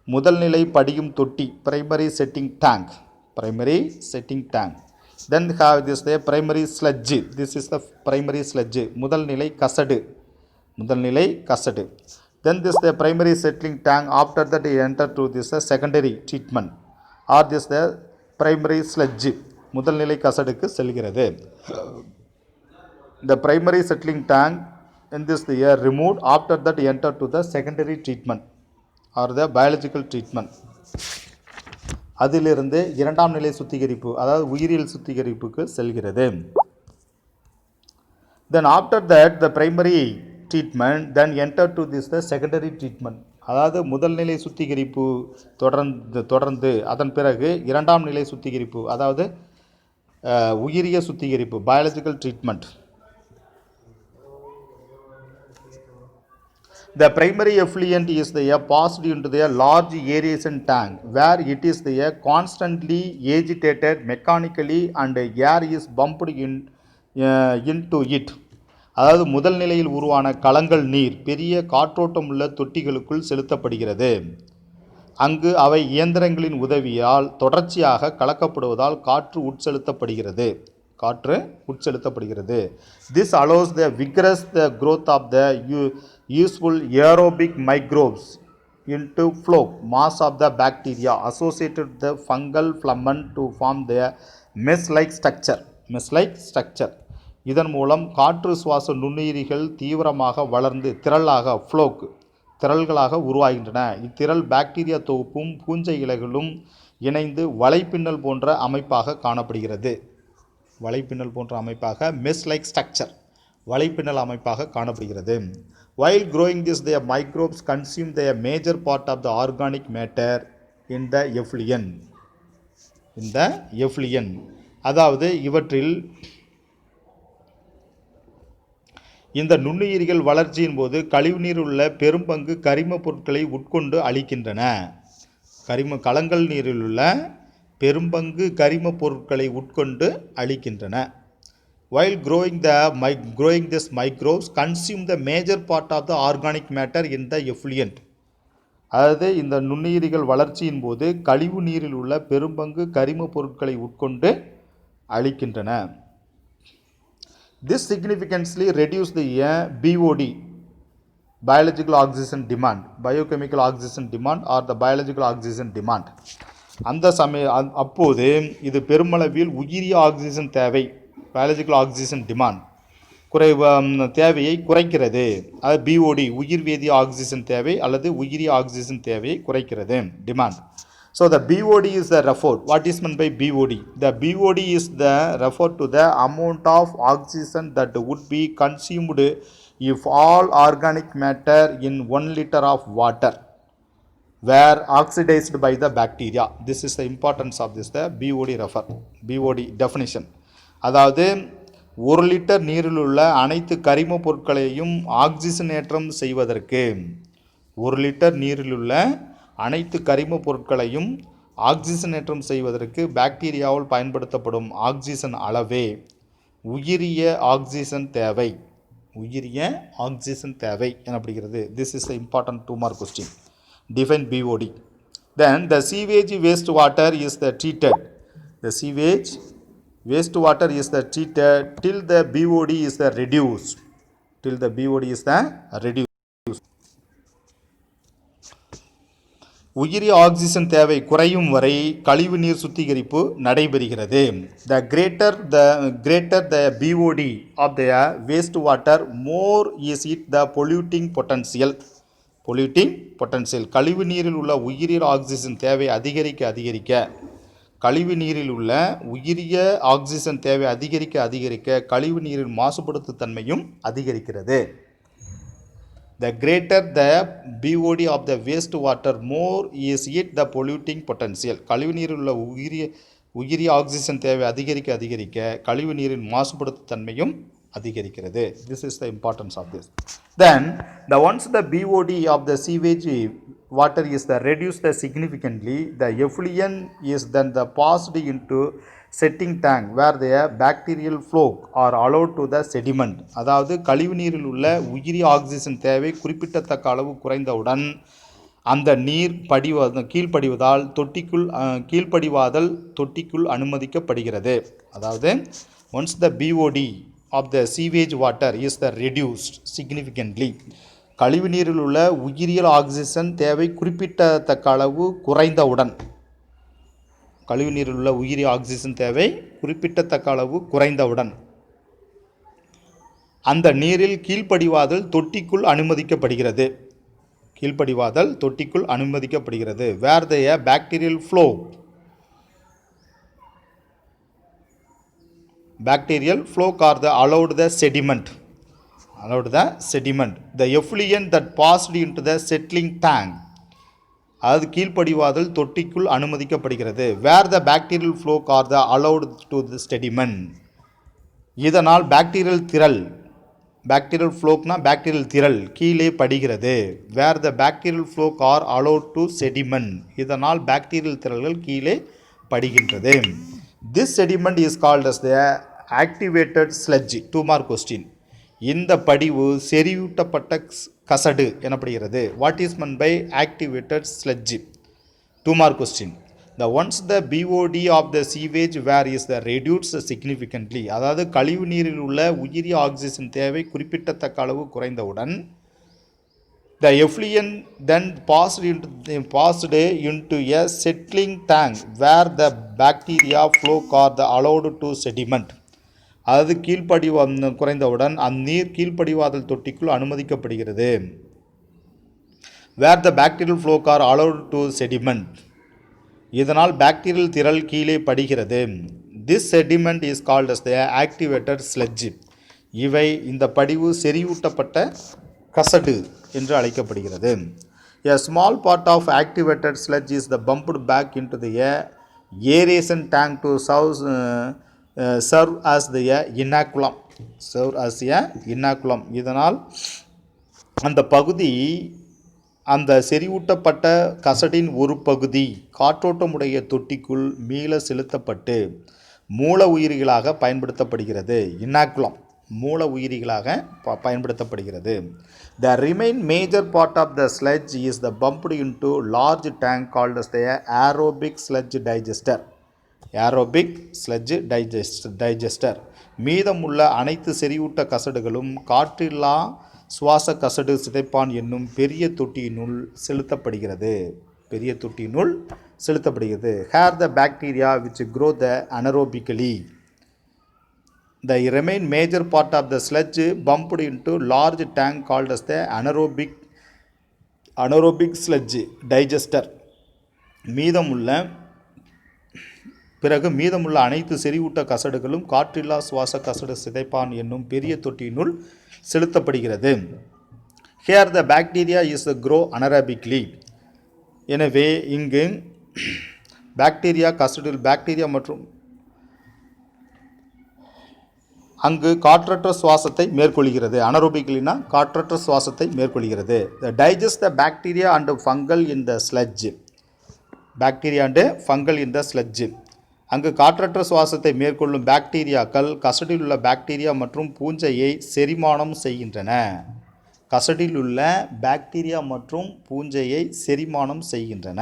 முதல்நிலை படியும் தொட்டி. Primary setting tank. Primary setting tank. Then have this the primary sludge. This is the primary sludge. முதல்நிலை கசடு. முதல்நிலை கசடு. Then this the primary settling tank. After that you enter to this secondary treatment or this the primary sludge. முதல்நிலை கசடுக்கு செல்கிறது. The primary settling tank in this the air removed. After that you enter to the secondary treatment or the biological treatment. அதிலிருந்து இரண்டாம் நிலை சுத்திகரிப்பு அதாவது உயிரியல் சுத்திகரிப்புக்கு செல்கிறது. Then after that the primary treatment then enter to this the secondary treatment. அதாவது முதல்நிலை சுத்திகரிப்பு தொடர்ந்து அதன் பிறகு இரண்டாம் நிலை சுத்திகரிப்பு அதாவது உயிரிய சுத்திகரிப்பு biological treatment. The primary effluent is passed into the large aeration tank where it is constantly agitated mechanically and air is pumped into it. அதாவது முதல் நிலையில் உருவான கலங்கள் நீர் பெரிய காற்றோட்டம் உள்ள தொட்டிகளுக்குள் செலுத்தப்படுகிறது. அங்கு அவை இயந்திரங்களின் உதவியால் தொடர்ச்சியாக கலக்கப்படுவதால் காற்று உட்செலுத்தப்படுகிறது. This allows the vigorous growth of the useful aerobic microbes into flow mass of the bacteria associated with the fungal phlegm to form the mesh-like structure. இதன் மூலம் காற்று சுவாச நுண்ணுயிரிகள் தீவிரமாக வளர்ந்து திரள்களாக உருவாகின்றன. இத்திரள் பாக்டீரியா தொகுப்பும் பூஞ்சை இலைகளும் இணைந்து வலைப்பின்னல் போன்ற அமைப்பாக காணப்படுகிறது. மெஷ் லைக் ஸ்ட்ரக்சர் வலைப்பின்னல் அமைப்பாக காணப்படுகிறது. While growing this, the microbes consume the major part of the organic matter in the effluent. அதாவது இவற்றில் இந்த நுண்ணுயிரிகள் வளர்ச்சியின் போது கழிவுநீர் உள்ள பெரும்பங்கு கரிம பொருட்களை உட்கொண்டு அழிக்கின்றன. கலங்கள் நீரில் உள்ள பெரும்பங்கு கரிம பொருட்களை உட்கொண்டு அழிக்கின்றன. While growing this microbes consume the major part of the organic matter in the effluent. அதாவது இந்த நுண்ணுயிரிகள் வளர்ச்சியின் போது கழிவு நீரில் உள்ள பெரும்பங்கு கரிம பொருட்களை உட்கொண்டு அழிக்கின்றன. This significantly reduces the BOD, biological oxygen demand, biochemical oxygen demand or the biological oxygen demand. அப்போது இது பெருமளவில் உயிரிய ஆக்சிஜன் தேவை biological oxygen demand தேவையை குறைக்கிறது. அது பிஓடி உயிர் வேதி ஆக்சிஜன் தேவை அல்லது உயிரி ஆக்சிஜன் தேவையை குறைக்கிறது. Demand. So the BOD is the referred. What is meant by BOD? The BOD is the referred to the amount of oxygen that would be consumed if all organic matter in 1 liter of water were oxidized by the bacteria. This is the importance of this, the BOD refer. BOD definition. அதாவது 1 லிட்டர் நீரில் உள்ள அனைத்து கரிம பொருட்களையும் ஆக்சிஜனேற்றம் செய்வதற்கு 1 லிட்டர் நீரில் உள்ள அனைத்து கரிம பொருட்களையும் ஆக்சிஜனேற்றம் செய்வதற்கு பாக்டீரியாவால் பயன்படுத்தப்படும் ஆக்சிஜன் அளவே உயிரிய ஆக்சிஜன் தேவை. உயிரிய ஆக்சிஜன் தேவை எனப்படுகிறது. This is the important 2 mark question. Define BOD. Then the sewage wastewater is the treated. The sewage wastewater is the treated till the BOD is the reduced. Till the BOD is the reduced. உயிரி ஆக்சிஜன் தேவை குறையும் வரை கழிவு நீர் சுத்திகரிப்பு நடைபெறுகிறது. The greater the BOD of the wastewater, more is it the polluting potential. கழிவு நீரில் உள்ள உயிரி ஆக்சிஜன் தேவை அதிகரிக்க கழிவு நீரில் உள்ள உயிரிய ஆக்சிஜன் தேவை அதிகரிக்க கழிவு நீரின் மாசுபடுத்து தன்மையும் அதிகரிக்கிறது. The greater the BOD of the wastewater, more is it the polluting potential. கழிவு நீரில் உள்ள உயிரி ஆக்சிஜன் தேவை அதிகரிக்க கழிவு நீரின் மாசுபடுத்து தன்மையும் அதிகரிக்கிறது. This is the importance of this. Then once the BOD of the sewage water is reduced significantly, the effluent is then passed into setting tank where the bacterial flow are allowed to the sediment. அதாவது கழிவு நீரில் உள்ள உயிரி ஆக்சிஜன் தேவை குறிப்பிடத்தக்க அளவு குறைந்தவுடன் அந்த நீர் கீழ்ப்படிவதால் தொட்டிக்குள் அனுமதிக்கப்படுகிறது. அதாவது once the BOD of the sewage water is reduced significantly, கழிவு நீரில் உள்ள உயிரியல் ஆக்சிஜன் தேவை குறிப்பிடத்தக்க அளவு குறைந்தவுடன் கழிவு நீரில் உள்ள உயிரி ஆக்சிஜன் தேவை குறிப்பிடத்தக்க அளவு குறைந்தவுடன் அந்த நீரில் கீழ்ப்படிவாதல் தொட்டிக்குள் அனுமதிக்கப்படுகிறது. Where the bacterial flow are the allowed the sediment. The effluent that passed into the settling tank, அது கீழ்ப்படிவாதல் தொட்டிக்குள் அனுமதிக்கப்படுகிறது. Where the bacterial flow are the allowed to the sediment. இதனால் பாக்டீரியல் திரள் கீழே படிகிறது. Where the bacterial flow are allowed to sediment. இதனால் பாக்டீரியல் திரள்கள் கீழே படிகின்றது. This sediment is called as the activated sludge. 2 mark question. இந்த படிவு செறிவூட்டப்பட்ட கசடு எனப்படுகிறது. What is meant by activated sludge? 2 mark question. Once the BOD of the sewage where is reduced significantly, அதாவது கழிவு நீரில் உள்ள உயிரி ஆக்சிஜன் தேவை குறிப்பிடத்தக்க அளவு குறைந்தவுடன் the effluent then passed into a settling tank where the bacteria flow are allowed to sediment. அது குறைந்தவுடன் அந்நீர் கீழ்ப்படிவாதல் தொட்டிக்குள் அனுமதிக்கப்படுகிறது. Where the bacterial flow are allowed to sediment. இதனால் பாக்டீரியல் திரள் கீழே படிகிறது. This sediment is called as the activated sludge. இந்த படிவு செறிவூட்டப்பட்ட கசடு என்று அழைக்கப்படுகிறது. A small part of activated sludge is bumped back into the aeration tank to serve as the inoculum. இதனால் அந்த செறிவூட்டப்பட்ட கசடின் ஒரு பகுதி காற்றோட்டமுடைய தொட்டிக்குள் மீள செலுத்தப்பட்டு மூல உயிரிகளாக பயன்படுத்தப்படுகிறது. இனாக்குலம் மூல உயிரிகளாக பயன்படுத்தப்படுகிறது. The remain major part of the sludge is bumped into large tank called as the aerobic sludge digester. மீதமுள்ள அனைத்து செறிவூட்ட கசடுகளும் காற்றில்லா சுவாச கசடு சிதைப்பான் என்னும் பெரிய தொட்டியினுள் செலுத்தப்படுகிறது. Here the bacteria which grow anaerobically. The remain major part of the sludge bumped into large tank called as the anaerobic sludge digester. மீதமுள்ள அனைத்து செறிவூட்ட கசடுகளும் காற்றில்லா சுவாச கசடு சிதைப்பான் என்னும் பெரிய தொட்டியினுள் செலுத்தப்படுகிறது. Here the bacteria is grow anaerobically. எனவே இங்கு பாக்டீரியா மற்றும் அங்கு காற்றற்ற சுவாசத்தை மேற்கொள்கிறது. அனரோபிக்லினா காற்றற்ற சுவாசத்தை மேற்கொள்கிறது. Digest the bacteria and fungal in the sludge. Bacteria and fungal in the sludge. அங்கு காற்றற்ற சுவாசத்தை மேற்கொள்ளும் பாக்டீரியாக்கள் கசடில் உள்ள பாக்டீரியா மற்றும் பூஞ்சையை செரிமானம் செய்கின்றன. கசடில் உள்ள பாக்டீரியா மற்றும் பூஞ்சையை செரிமானம் செய்கின்றன.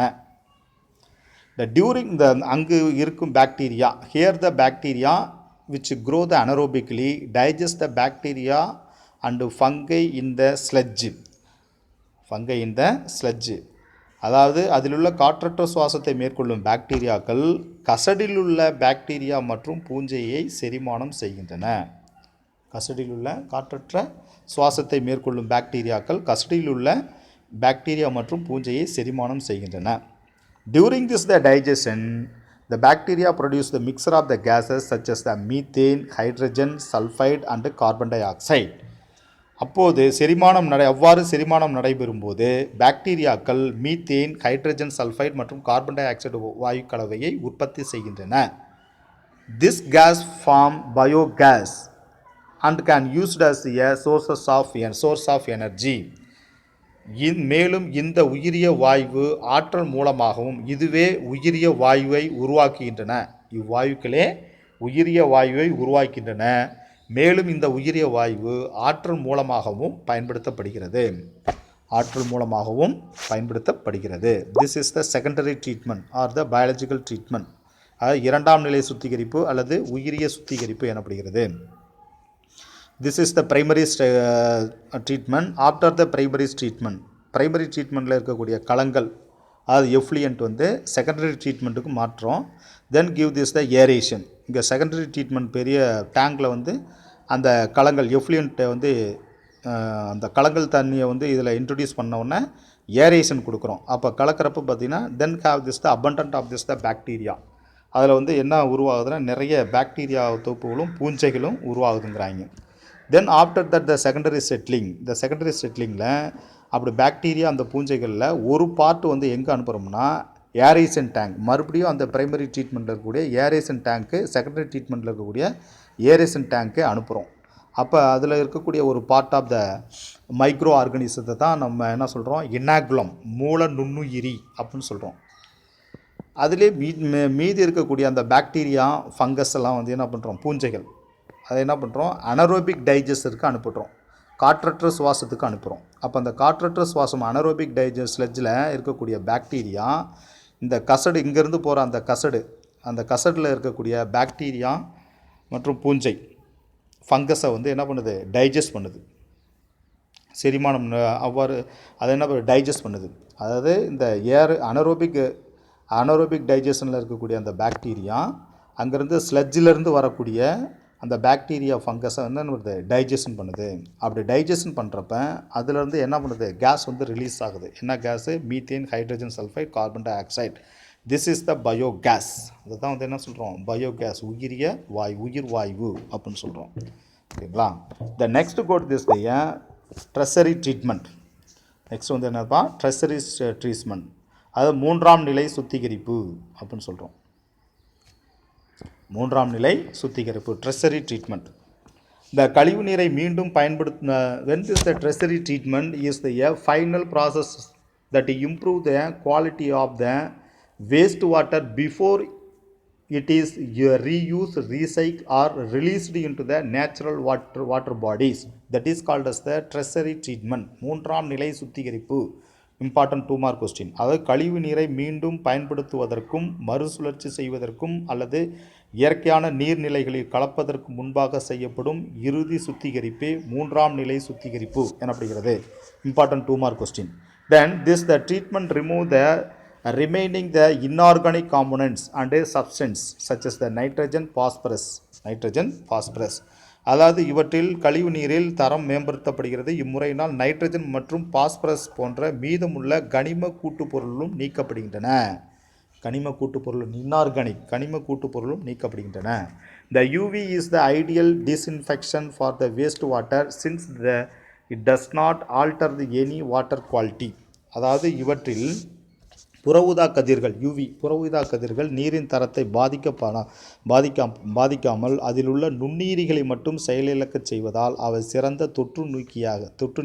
அங்கு இருக்கும் bacteria, here the bacteria which grow the anaerobically digest the bacteria and fungi in the sludge. அதாவது அதிலுள்ள காற்றற்ற சுவாசத்தை மேற்கொள்ளும் பாக்டீரியாக்கள் கசடில் உள்ள பாக்டீரியா மற்றும் பூஞ்சையை செரிமானம் செய்கின்றன. கசடில் உள்ள காற்றற்ற சுவாசத்தை மேற்கொள்ளும் பாக்டீரியாக்கள் கசடில் உள்ள பாக்டீரியா மற்றும் பூஞ்சையை செரிமானம் செய்கின்றன. During this the digestion, the bacteria produce the mixture of the gases such as the methane, hydrogen, sulfide and carbon dioxide. அப்போது அவ்வாறு செரிமானம் நடைபெறும்போது பாக்டீரியாக்கள் மீத்தேன், ஹைட்ரஜன் சல்ஃபைடு மற்றும் கார்பன் டை ஆக்சைடு வாயு கலவையை உற்பத்தி செய்கின்றன. This gas form biogas and can used as a source of energy. மேலும் இந்த உயிரிய வாயு ஆற்றல் மூலமாகவும் இதுவே உயிரிய வாயுவை உருவாக்குகின்றன. இவ்வாயுக்களே உயிரிய வாயுவை உருவாக்கின்றன. மேலும் இந்த உயிரிய வாயு ஆற்றல் மூலமாகவும் பயன்படுத்தப்படுகிறது. This is the secondary treatment or the biological treatment. அதாவது இரண்டாம் நிலை சுத்திகரிப்பு அல்லது உயிரிய சுத்திகரிப்பு எனப்படுகிறது. This is the primary treatment. After the primary ட்ரீட்மெண்ட்டில் இருக்கக்கூடிய களங்கள் அது எஃப்ளியன்ட் செகண்டரி ட்ரீட்மெண்ட்டுக்கு மாற்றோம். Then give this the aeration. இங்கே செகண்டரி ட்ரீட்மெண்ட் பெரிய டேங்கில் அந்த களங்கள் எஃப்ளியன்ட்டை அந்த களங்கள் தண்ணியை இதில் இன்ட்ரடியூஸ் பண்ணோடனே ஏரேஷன் கொடுக்குறோம். அப்போ கலக்கிறப்ப பார்த்திங்கன்னா then have this the abundant of this the bacteria. அதில் என்ன உருவாகுதுன்னா நிறைய பாக்டீரியா தொகுப்புகளும் பூஞ்சைகளும் உருவாகுதுங்கிறாங்க. Then after that the secondary செட்டிலிங்கில் அப்படி பாக்டீரியா அந்த பூஞ்சைகளில் ஒரு பார்ட் எங்கே அனுப்புகிறோம்னா ஏரேஷன் டேங்க். மறுபடியும் அந்த பிரைமரி ட்ரீட்மெண்ட்டில் இருக்கக்கூடிய ஏரேஷன் டேங்க்கு செகண்டரி ட்ரீட்மெண்ட்டில் இருக்கக்கூடிய ஏரேஷன் டேங்க்கு அனுப்புகிறோம். அப்போ அதில் இருக்கக்கூடிய ஒரு பார்ட் ஆஃப் த மைக்ரோ ஆர்கானிசத்தை தான் நம்ம என்ன சொல்கிறோம், இனாகுலம், மூல நுண்ணுயிரி அப்படின்னு சொல்கிறோம். அதிலே மீதி இருக்கக்கூடிய அந்த பாக்டீரியா ஃபங்கஸ் எல்லாம் என்ன பண்ணுறோம், பூஞ்சைகள், அதை என்ன பண்ணுறோம், அனரோபிக் டைஜஸ்டருக்கு அனுப்புகிறோம், காற்றற்ற சுவாசத்துக்கு அனுப்புகிறோம். அப்போ அந்த காற்றற்ற சுவாசம் அனரோபிக் ஸ்லெட்ஜில் இருக்கக்கூடிய பாக்டீரியா இந்த கசடு இங்கேருந்து போகிற அந்த கசடில் இருக்கக்கூடிய பாக்டீரியா மற்றும் பூஞ்சை ஃபங்கஸை என்ன பண்ணுது, டைஜஸ்ட் பண்ணுது, செரிமானம் அவ்வாறு அதை என்ன டைஜஸ்ட் பண்ணுது. அதாவது இந்த அனரோபிக் டைஜஷனில் இருக்கக்கூடிய அந்த பாக்டீரியா அங்கேருந்து ஸ்லெட்ஜிலேருந்து வரக்கூடிய அந்த பாக்டீரியா ஃபங்கஸை என்ன பண்ணுது, டைஜஷன் பண்ணுது. அப்படி டைஜஷன் பண்ணுறப்ப அதுலேருந்து என்ன பண்ணுது, கேஸ் ரிலீஸ் ஆகுது. என்ன gas, methane, hydrogen sulphide, carbon dioxide. This is the biogas. அதுதான் என்ன சொல்கிறோம், பயோகேஸ், உயிர் வாயு அப்படின்னு சொல்கிறோம். ஓகேங்களா. The next code this tertiary treatment. Next என்னப்பா, ட்ரெஸரி ட்ரீட்மெண்ட். அது மூன்றாம் நிலை சுத்திகரிப்பு அப்படின்னு சொல்கிறோம். மூன்றாம் நிலை சுத்திகரிப்பு, ட்ரெஸரி ட்ரீட்மெண்ட். இந்த கழிவு நீரை மீண்டும் when this the tertiary treatment is the final process that improve the quality of the wastewater before it is reused, recycled or released into the natural water bodies. That is called as the tertiary treatment. மூன்றாம் நிலை சுத்திகரிப்பு. Important 2 mark question. அதாவது கழிவு நீரை மீண்டும் பயன்படுத்துவதற்கும் மறுசுழற்சி செய்வதற்கும் அல்லது இயற்கையான நீர்நிலைகளில் கலப்பதற்கு முன்பாக செய்யப்படும் இறுதி சுத்திகரிப்பே மூன்றாம் நிலை சுத்திகரிப்பு எனப்படுகிறது. Important 2 mark question. Then the treatment remove the remaining the inorganic components and a substance such as the nitrogen, phosphorus nitrogen phosphorus. அதாவது இவற்றில் கழிவு நீரில் தரம் மேம்படுத்தப்படுகிறது. இம்முறையினால் நைட்ரஜன் மற்றும் பாஸ்பரஸ் போன்ற மீதமுள்ள கனிம கூட்டுப்பொருளும் நீக்கப்படுகின்றன. கனிம கூட்டுப்பொருள் இன்ஆர்கானிக் கனிம கூட்டுப்பொருளும் நீக்கப்படுகின்றன. The UV is the ideal disinfection for the wastewater since it does not alter any water quality. அதாவது இவற்றில் புற ஊதா கதிர்கள் புற ஊதா கதிர்கள் நீரின் தரத்தை பாதிக்காமல் அதில் உள்ள நுண்ணுயிரிகளை மட்டும் செயலிழக்கச் செய்வதால் அவை சிறந்த தொற்று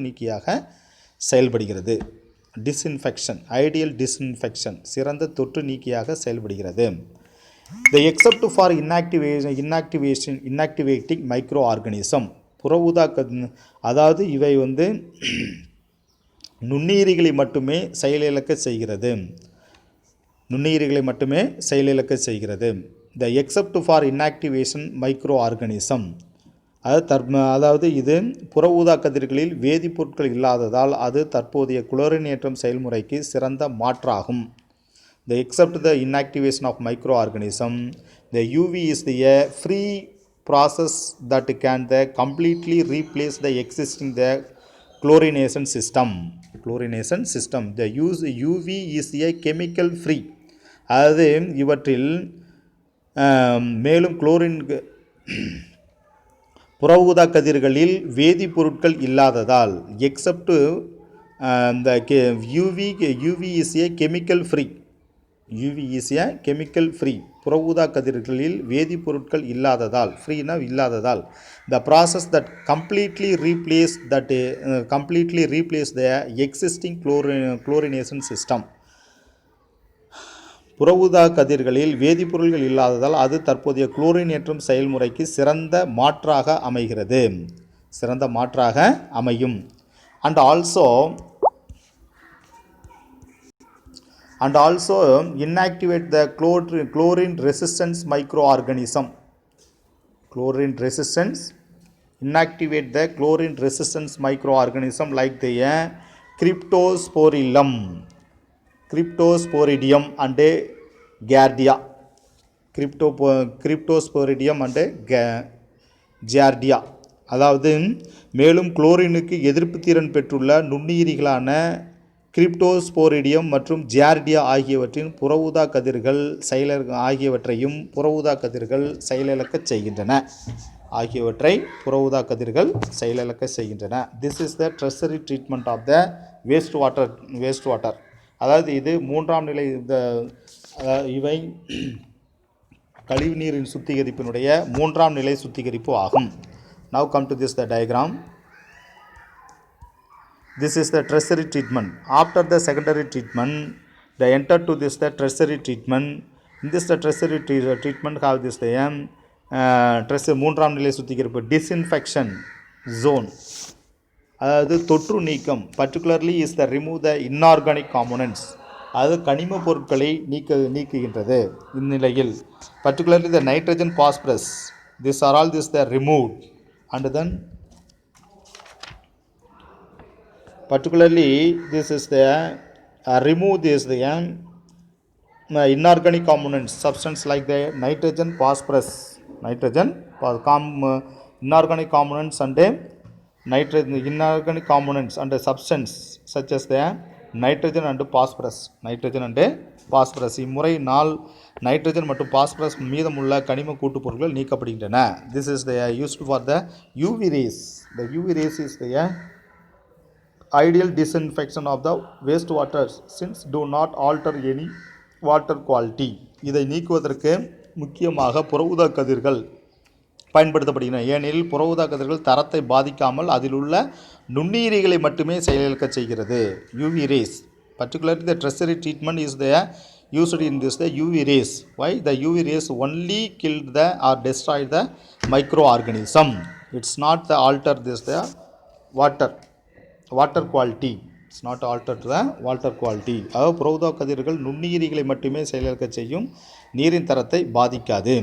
நீக்கியாக செயல்படுகிறது. டிஸ்இன்ஃபெக்ஷன் ஐடியல் டிஸ்இன்ஃபெக்ஷன் சிறந்த தொற்று நீக்கியாக செயல்படுகிறது. The except for inactivating micro organism புற ஊதா அதாவது இவை நுண்ணுயிரிகளை மட்டுமே செயலிழக்க செய்கிறது. The except for inactivation micro organism அதாவது இது புற ஊதா கதிர்களில் வேதிப்பொருட்கள் இல்லாததால் அது தற்போதைய குளோரினேற்றம் செயல்முறைக்கு சிறந்த மாற்றாகும். The except the inactivation of microorganism, the UV is the free process that can completely replace the existing chlorination system. The UV is a chemical free. அதாவது இவற்றில் மேலும் புற ஊதா கதிர்களில் வேதிப்பொருட்கள் இல்லாததால் accept the UV is a chemical free. UV is a chemical free. புற ஊதா கதிர்களில் வேதிப்பொருட்கள் இல்லாததால் the process that completely replace the existing chlorination system. புற ஊதா கதிர்களில் வேதிப்பொருட்கள் இல்லாததால் அது தற்போதைய குளோரினேற்றம் செயல்முறைக்கு சிறந்த மாற்றாக அமையும். and also inactivate the chlorine resistance microorganism. Inactivate the chlorine resistance microorganism like the Cryptosporidium and Giardia. Cryptosporidium and Giardia. அதாவது மேலும் குளோரினுக்கு எதிர்ப்பு திறன் பெற்றுள்ள நுண்ணுயிரிகளான கிரிப்டோஸ்போரிடியம் மற்றும் ஜியார்டியா ஆகியவற்றையும் புற ஊதா கதிர்கள் செயலிழக்கச் செய்கின்றன. This is the tertiary treatment of the wastewater. அதாவது இது மூன்றாம் நிலை இவை கழிவுநீரின் சுத்திகரிப்பினுடைய மூன்றாம் நிலை சுத்திகரிப்பு ஆகும். Now come to the diagram. This is the tertiary treatment. After the secondary treatment, they enter to the tertiary treatment. In this tertiary treatment have this மூன்றாம் நிலை சுத்திகரிப்பு disinfection zone. அதாவது தொற்று நீக்கம் particularly is the remove the inorganic components. அது கனிம பொருட்களை நீக்குகின்றது. இந்நிலையில் particularly the nitrogen phosphorus, these are all the removed, and then particularly this is the remove this the inorganic components substance like the nitrogen phosphorus inorganic components and inorganic components and substance such as the nitrogen and phosphorus இம்முறையினால் நைட்ரஜன் மற்றும் பாஸ்பரஸ் மீதமுள்ள கனிம கூட்டுப்பொருட்கள் நீக்கப்படுகின்றன. This is the used for the UV rays. The UV rays is the ideal disinfection of the wastewater since do not alter any water quality. இதை நீக்குவதற்கு முக்கியமாக புற ஊதா கதிர்கள் பயன்படுத்தப்படுகின்றன. ஏனெனில் புற ஊதா கதிர்கள் தரத்தை பாதிக்காமல் அதில் உள்ள நுண்ணுயிரிகளை மட்டுமே செயலிழக்கச் செய்கிறது. UV rays, particularly the tertiary treatment is used in this the UV rays. Why? The UV rays only killed or destroyed the microorganism. It's not the alter the water quality. It's not altered the water quality. அதாவது புற ஊதா கதிர்கள் நுண்ணுயிரிகளை மட்டுமே செயலிழக்கச் செய்யும், நீரின் தரத்தை பாதிக்காது.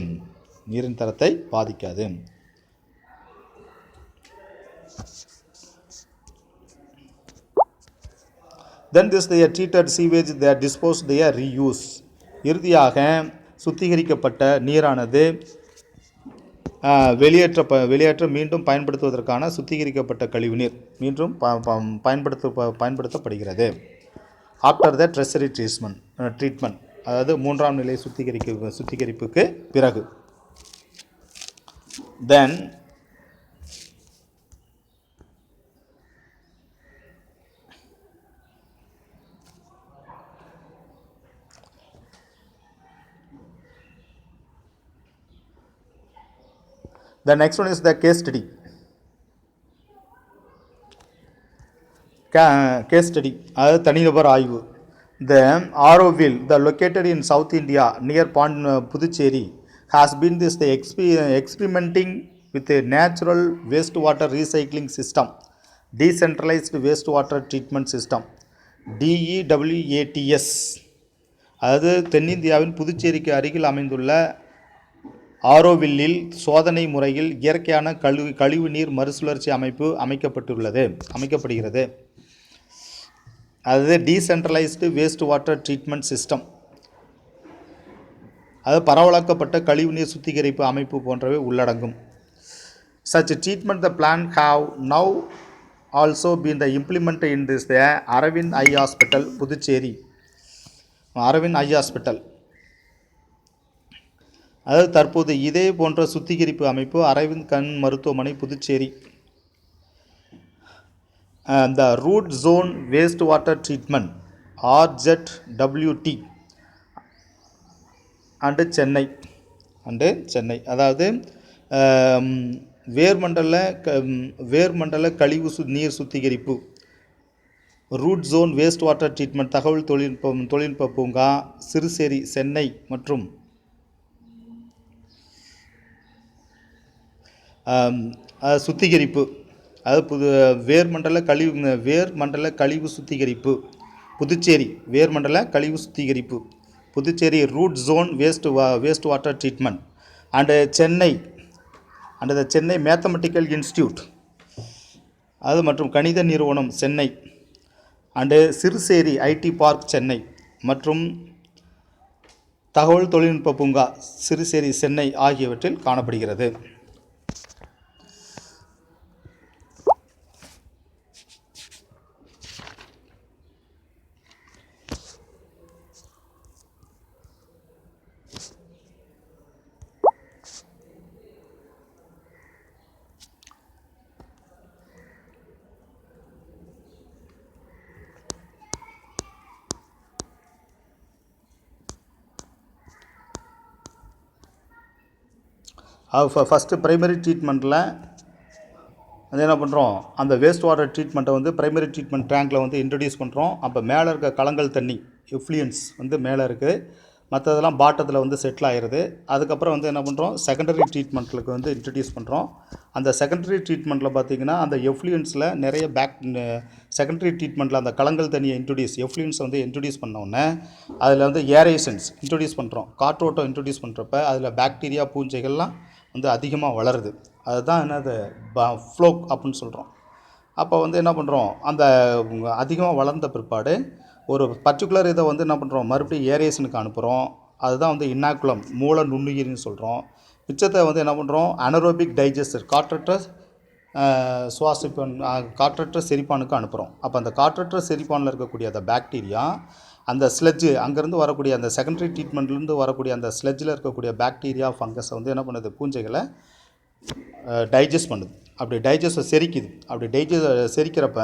Then this the treated sewage they are disposed, they are reuse. இறுதியாக சுத்திகரிக்கப்பட்ட நீரானது வெளியேற்ற மீண்டும் பயன்படுத்துவதற்கான சுத்திகரிக்கப்பட்ட கழிவுநீர் மீண்டும் பயன்படுத்தப்படுகிறது. ஆஃப்டர் த ட்ரெஷரி ட்ரீட்மெண்ட் அதாவது மூன்றாம் நிலை சுத்திகரிப்புக்கு பிறகு. தென் the next one is the case study. Case study அதாவது தனிநபர் ஆய்வு. The Auroville, the located in South India near Puducherry, has been experimenting with a natural wastewater recycling system, decentralized wastewater treatment system, DEWATS. அதாவது தென்னிந்தியாவின் புதுச்சேரிக்கு அருகில் அமைந்துள்ள ஆரோவில்லில் சோதனை முறையில் இயற்கையான கழிவுநீர் மறுசுழற்சி அமைப்பு அமைக்கப்படுகிறது. அது decentralised waste water treatment system, அது பரவலாக்கப்பட்ட கழிவுநீர் சுத்திகரிப்பு அமைப்பு போன்றவை உள்ளடங்கும். Such treatment the plan have now also been implemented in this the Aravind Eye Hospital, Puducherry. Aravind Eye Hospital, அதாவது தற்போது இதே போன்ற சுத்திகரிப்பு அமைப்பு அரவிந்த் கண் மருத்துவமனை Puducherry. The root zone waste water treatment RZWT and Chennai அதாவது வேர்மண்டல கழிவு நீர் சுத்திகரிப்பு root zone waste water treatment தகவல் தொழில்நுட்ப பூங்கா சிறுசேரி சென்னை மற்றும் சுத்திகரிப்பு அது வேர்மண்டல கழிவு சுத்திகரிப்பு Puducherry Puducherry root zone waste water treatment and Chennai mathematical institute அது மற்றும் கணித நிறுவனம் Chennai and Siruseri IT park Chennai மற்றும் தகவல் தொழில்நுட்ப பூங்கா சிறுசேரி சென்னை ஆகியவற்றில் காணப்படுகிறது. ஃபஸ்ட்டு ப்ரைமரி ட்ரீட்மெண்ட்டில் அது என்ன பண்ணுறோம், அந்த வேஸ்ட் வாட்டர் ட்ரீட்மெண்ட்டை வந்து ப்ரைமரி ட்ரீட்மெண்ட் டேங்க்கில் வந்து இன்ட்ரடியூஸ் பண்ணுறோம். அப்போ மேலே இருக்க கலங்கல் தண்ணி எஃப்ளூயன்ஸ் வந்து மேலே இருக்குது, மற்றதெல்லாம் பாட்டத்தில் வந்து செட்டில் ஆகிடுது. அதுக்கப்புறம் வந்து என்ன பண்ணுறோம், செகண்டரி ட்ரீட்மெண்ட்டுக்கு வந்து இன்ட்ரடியூஸ் பண்ணுறோம். அந்த செகண்டரி ட்ரீட்மெண்ட்டில் பார்த்திங்கன்னா அந்த எஃப்ளூயன்ஸில் நிறைய செகண்டரி ட்ரீட்மெண்ட்டில் அந்த கலங்கல் தண்ணியை எஃப்ளூயன்ஸை வந்து இன்ட்ரடியூஸ் பண்ணோடனே அதில் வந்து ஏரேஷன்ஸ் இன்ட்ரடியூஸ் பண்ணுறோம். காற்றோட்டம் இன்ட்ரடியூஸ் பண்ணுறப்ப அதில் பாக்டீரியா பூஞ்சைகள்லாம் வந்து அதிகமாக வளருது. அதுதான் என்னது ஃப்ளோக் அப்படின்னு சொல்கிறோம். அப்போ வந்து என்ன பண்ணுறோம், அந்த அதிகமாக வளர்ந்த பிற்பாடு ஒரு பர்டிகுலர் இதை வந்து என்ன பண்ணுறோம், மறுபடியும் ஏரேஷனுக்கு அனுப்புகிறோம். அதுதான் வந்து இன்னாக்குலம் மூல நுண்ணுயிரின்னு சொல்கிறோம். மிச்சத்தை வந்து என்ன பண்ணுறோம், அனரோபிக் டைஜஸ்டர் காற்றற்ற செரிப்பானுக்கு அனுப்புகிறோம். அப்போ அந்த காற்றற்ற செரிப்பானில் இருக்கக்கூடிய அந்த பாக்டீரியா அந்த ஸ்லெட்ஜு அங்கேருந்து வரக்கூடிய அந்த செகண்டரி ட்ரீட்மெண்ட்லேருந்து வரக்கூடிய அந்த ஸ்லெட்ஜில் இருக்கக்கூடிய பாக்டீரியா ஃபங்கஸை வந்து என்ன பண்ணுது, பூஞ்சைகளை டைஜஸ்ட் பண்ணுது. அப்படி செரிக்குது. செரிக்கிறப்ப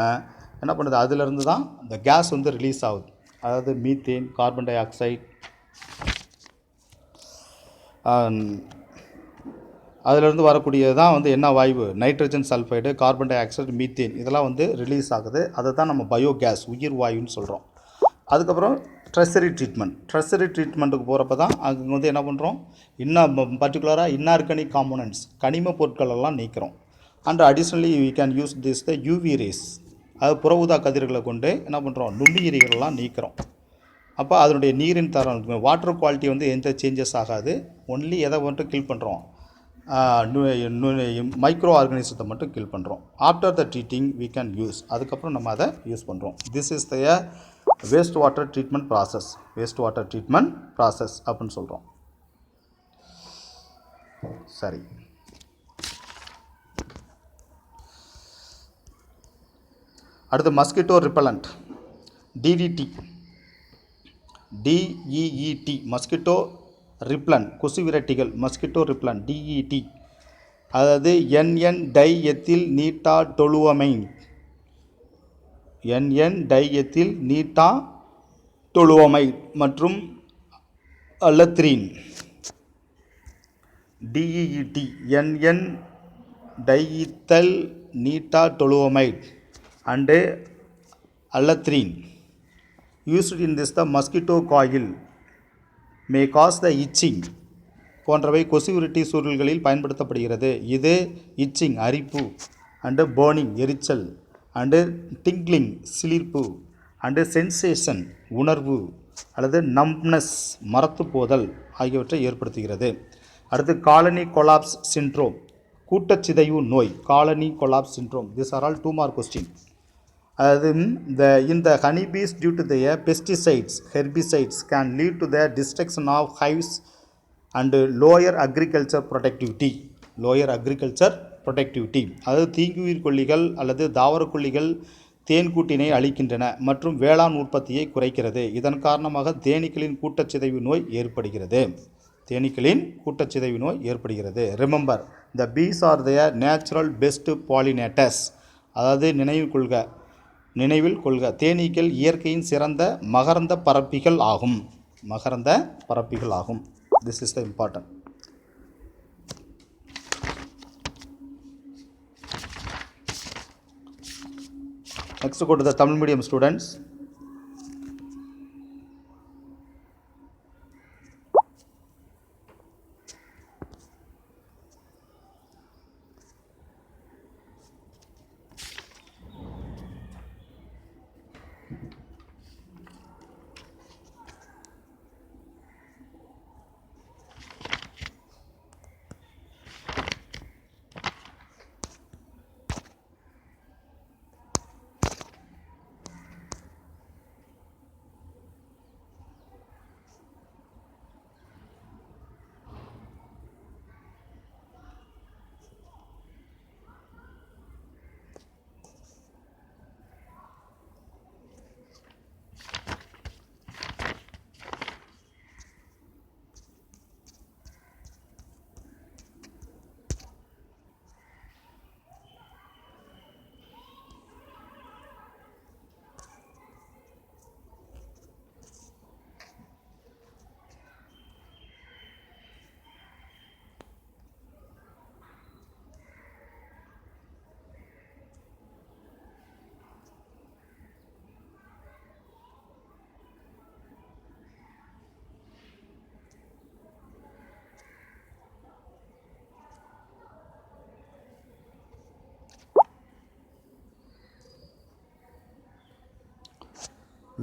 என்ன பண்ணுது, அதிலிருந்து தான் இந்த கேஸ் வந்து ரிலீஸ் ஆகுது. அதாவது மீத்தேன், கார்பன் டை ஆக்சைடு, அதிலிருந்து வரக்கூடியது தான் வந்து என்ன வாயு, nitrogen sulphide, carbon dioxide, methane, இதெல்லாம் வந்து ரிலீஸ் ஆகுது. அதை தான் நம்ம பயோகேஸ் உயிர் வாயுன்னு சொல்கிறோம். அதுக்கப்புறம் ட்ரெஷரி ட்ரீட்மெண்ட்டுக்கு போகிறப்ப தான் அங்கே வந்து என்ன பண்ணுறோம், இன்னும் பர்டிகுலராக இன்ஆர்கானிக் காம்போனன்ட்ஸ் கனிம பொருட்கள் எல்லாம் நீக்கிறோம். And additionally we can use the UV rays, அது புற ஊதா கதிர்களை கொண்டு என்ன பண்ணுறோம், நுண்ணுயிரிகள்லாம் நீக்கிறோம். அப்போ அதனுடைய நீரின் தரம் வாட்டர் குவாலிட்டி வந்து எந்த சேஞ்சஸ் ஆகாது. ஒன்லி எதை மட்டும் கில் பண்ணுறோம், மைக்ரோ ஆர்கானிசத்தை மட்டும் கில் பண்ணுறோம். After the treating we can use, அதுக்கப்புறம் நம்ம அதை யூஸ் பண்ணுறோம். This is the waste water treatment process அப்படின்னு சொல்கிறோம். சரி. அடுத்து mosquito repellent DDT DEET mosquito repellent கொசு விரட்டிகள் மஸ்கிட்டோ ரிப்லண்ட் DET. அதாவது NN diethyl meta toluamide NN diethyl meta டொலுவமைன் மற்றும் அலத்ரீன் DEET NN டைஈத்தல் நீட்டா டொலுவமைட் and அலத்ரீன் used in this the mosquito coil may cause the itching போன்றவை கொசு விரட்டி சூழல்களில் பயன்படுத்தப்படுகிறது. இது இச்சிங் அரிப்பு அண்டு பேர்னிங் எரிச்சல் அண்டு டிங்க்லிங் சிலிர்ப்பு அண்டு சென்சேஷன் உணர்வு அல்லது நம்ப்னஸ் மரத்து போதல் ஆகியவற்றை ஏற்படுத்துகிறது. அடுத்து காலனி கொலாப்ஸ் சிண்ட்ரோம் கூட்டச்சிதைவு நோய் colony collapse syndrome. This are all 2 mark question. அதாவது in the honeybees due to their pesticides herbicides can lead to the destruction of hives and lower agriculture productivity. அதாவது தீங்குயிர் கொல்லிகள் அல்லது தாவரக்கொல்லிகள் தேன்கூட்டினை அளிக்கின்றன மற்றும் வேளாண் உற்பத்தியை குறைக்கிறது. இதன் காரணமாக தேனீக்களின் கூட்டச்சிதைவு நோய் ஏற்படுகிறது. Remember the bees are their natural best pollinators. அதாவது நினைவில் கொள்க தேனீக்கள் இயற்கையின் சிறந்த மகரந்த பரப்பிகள் ஆகும். This is the important. Next go to the Tamil medium students.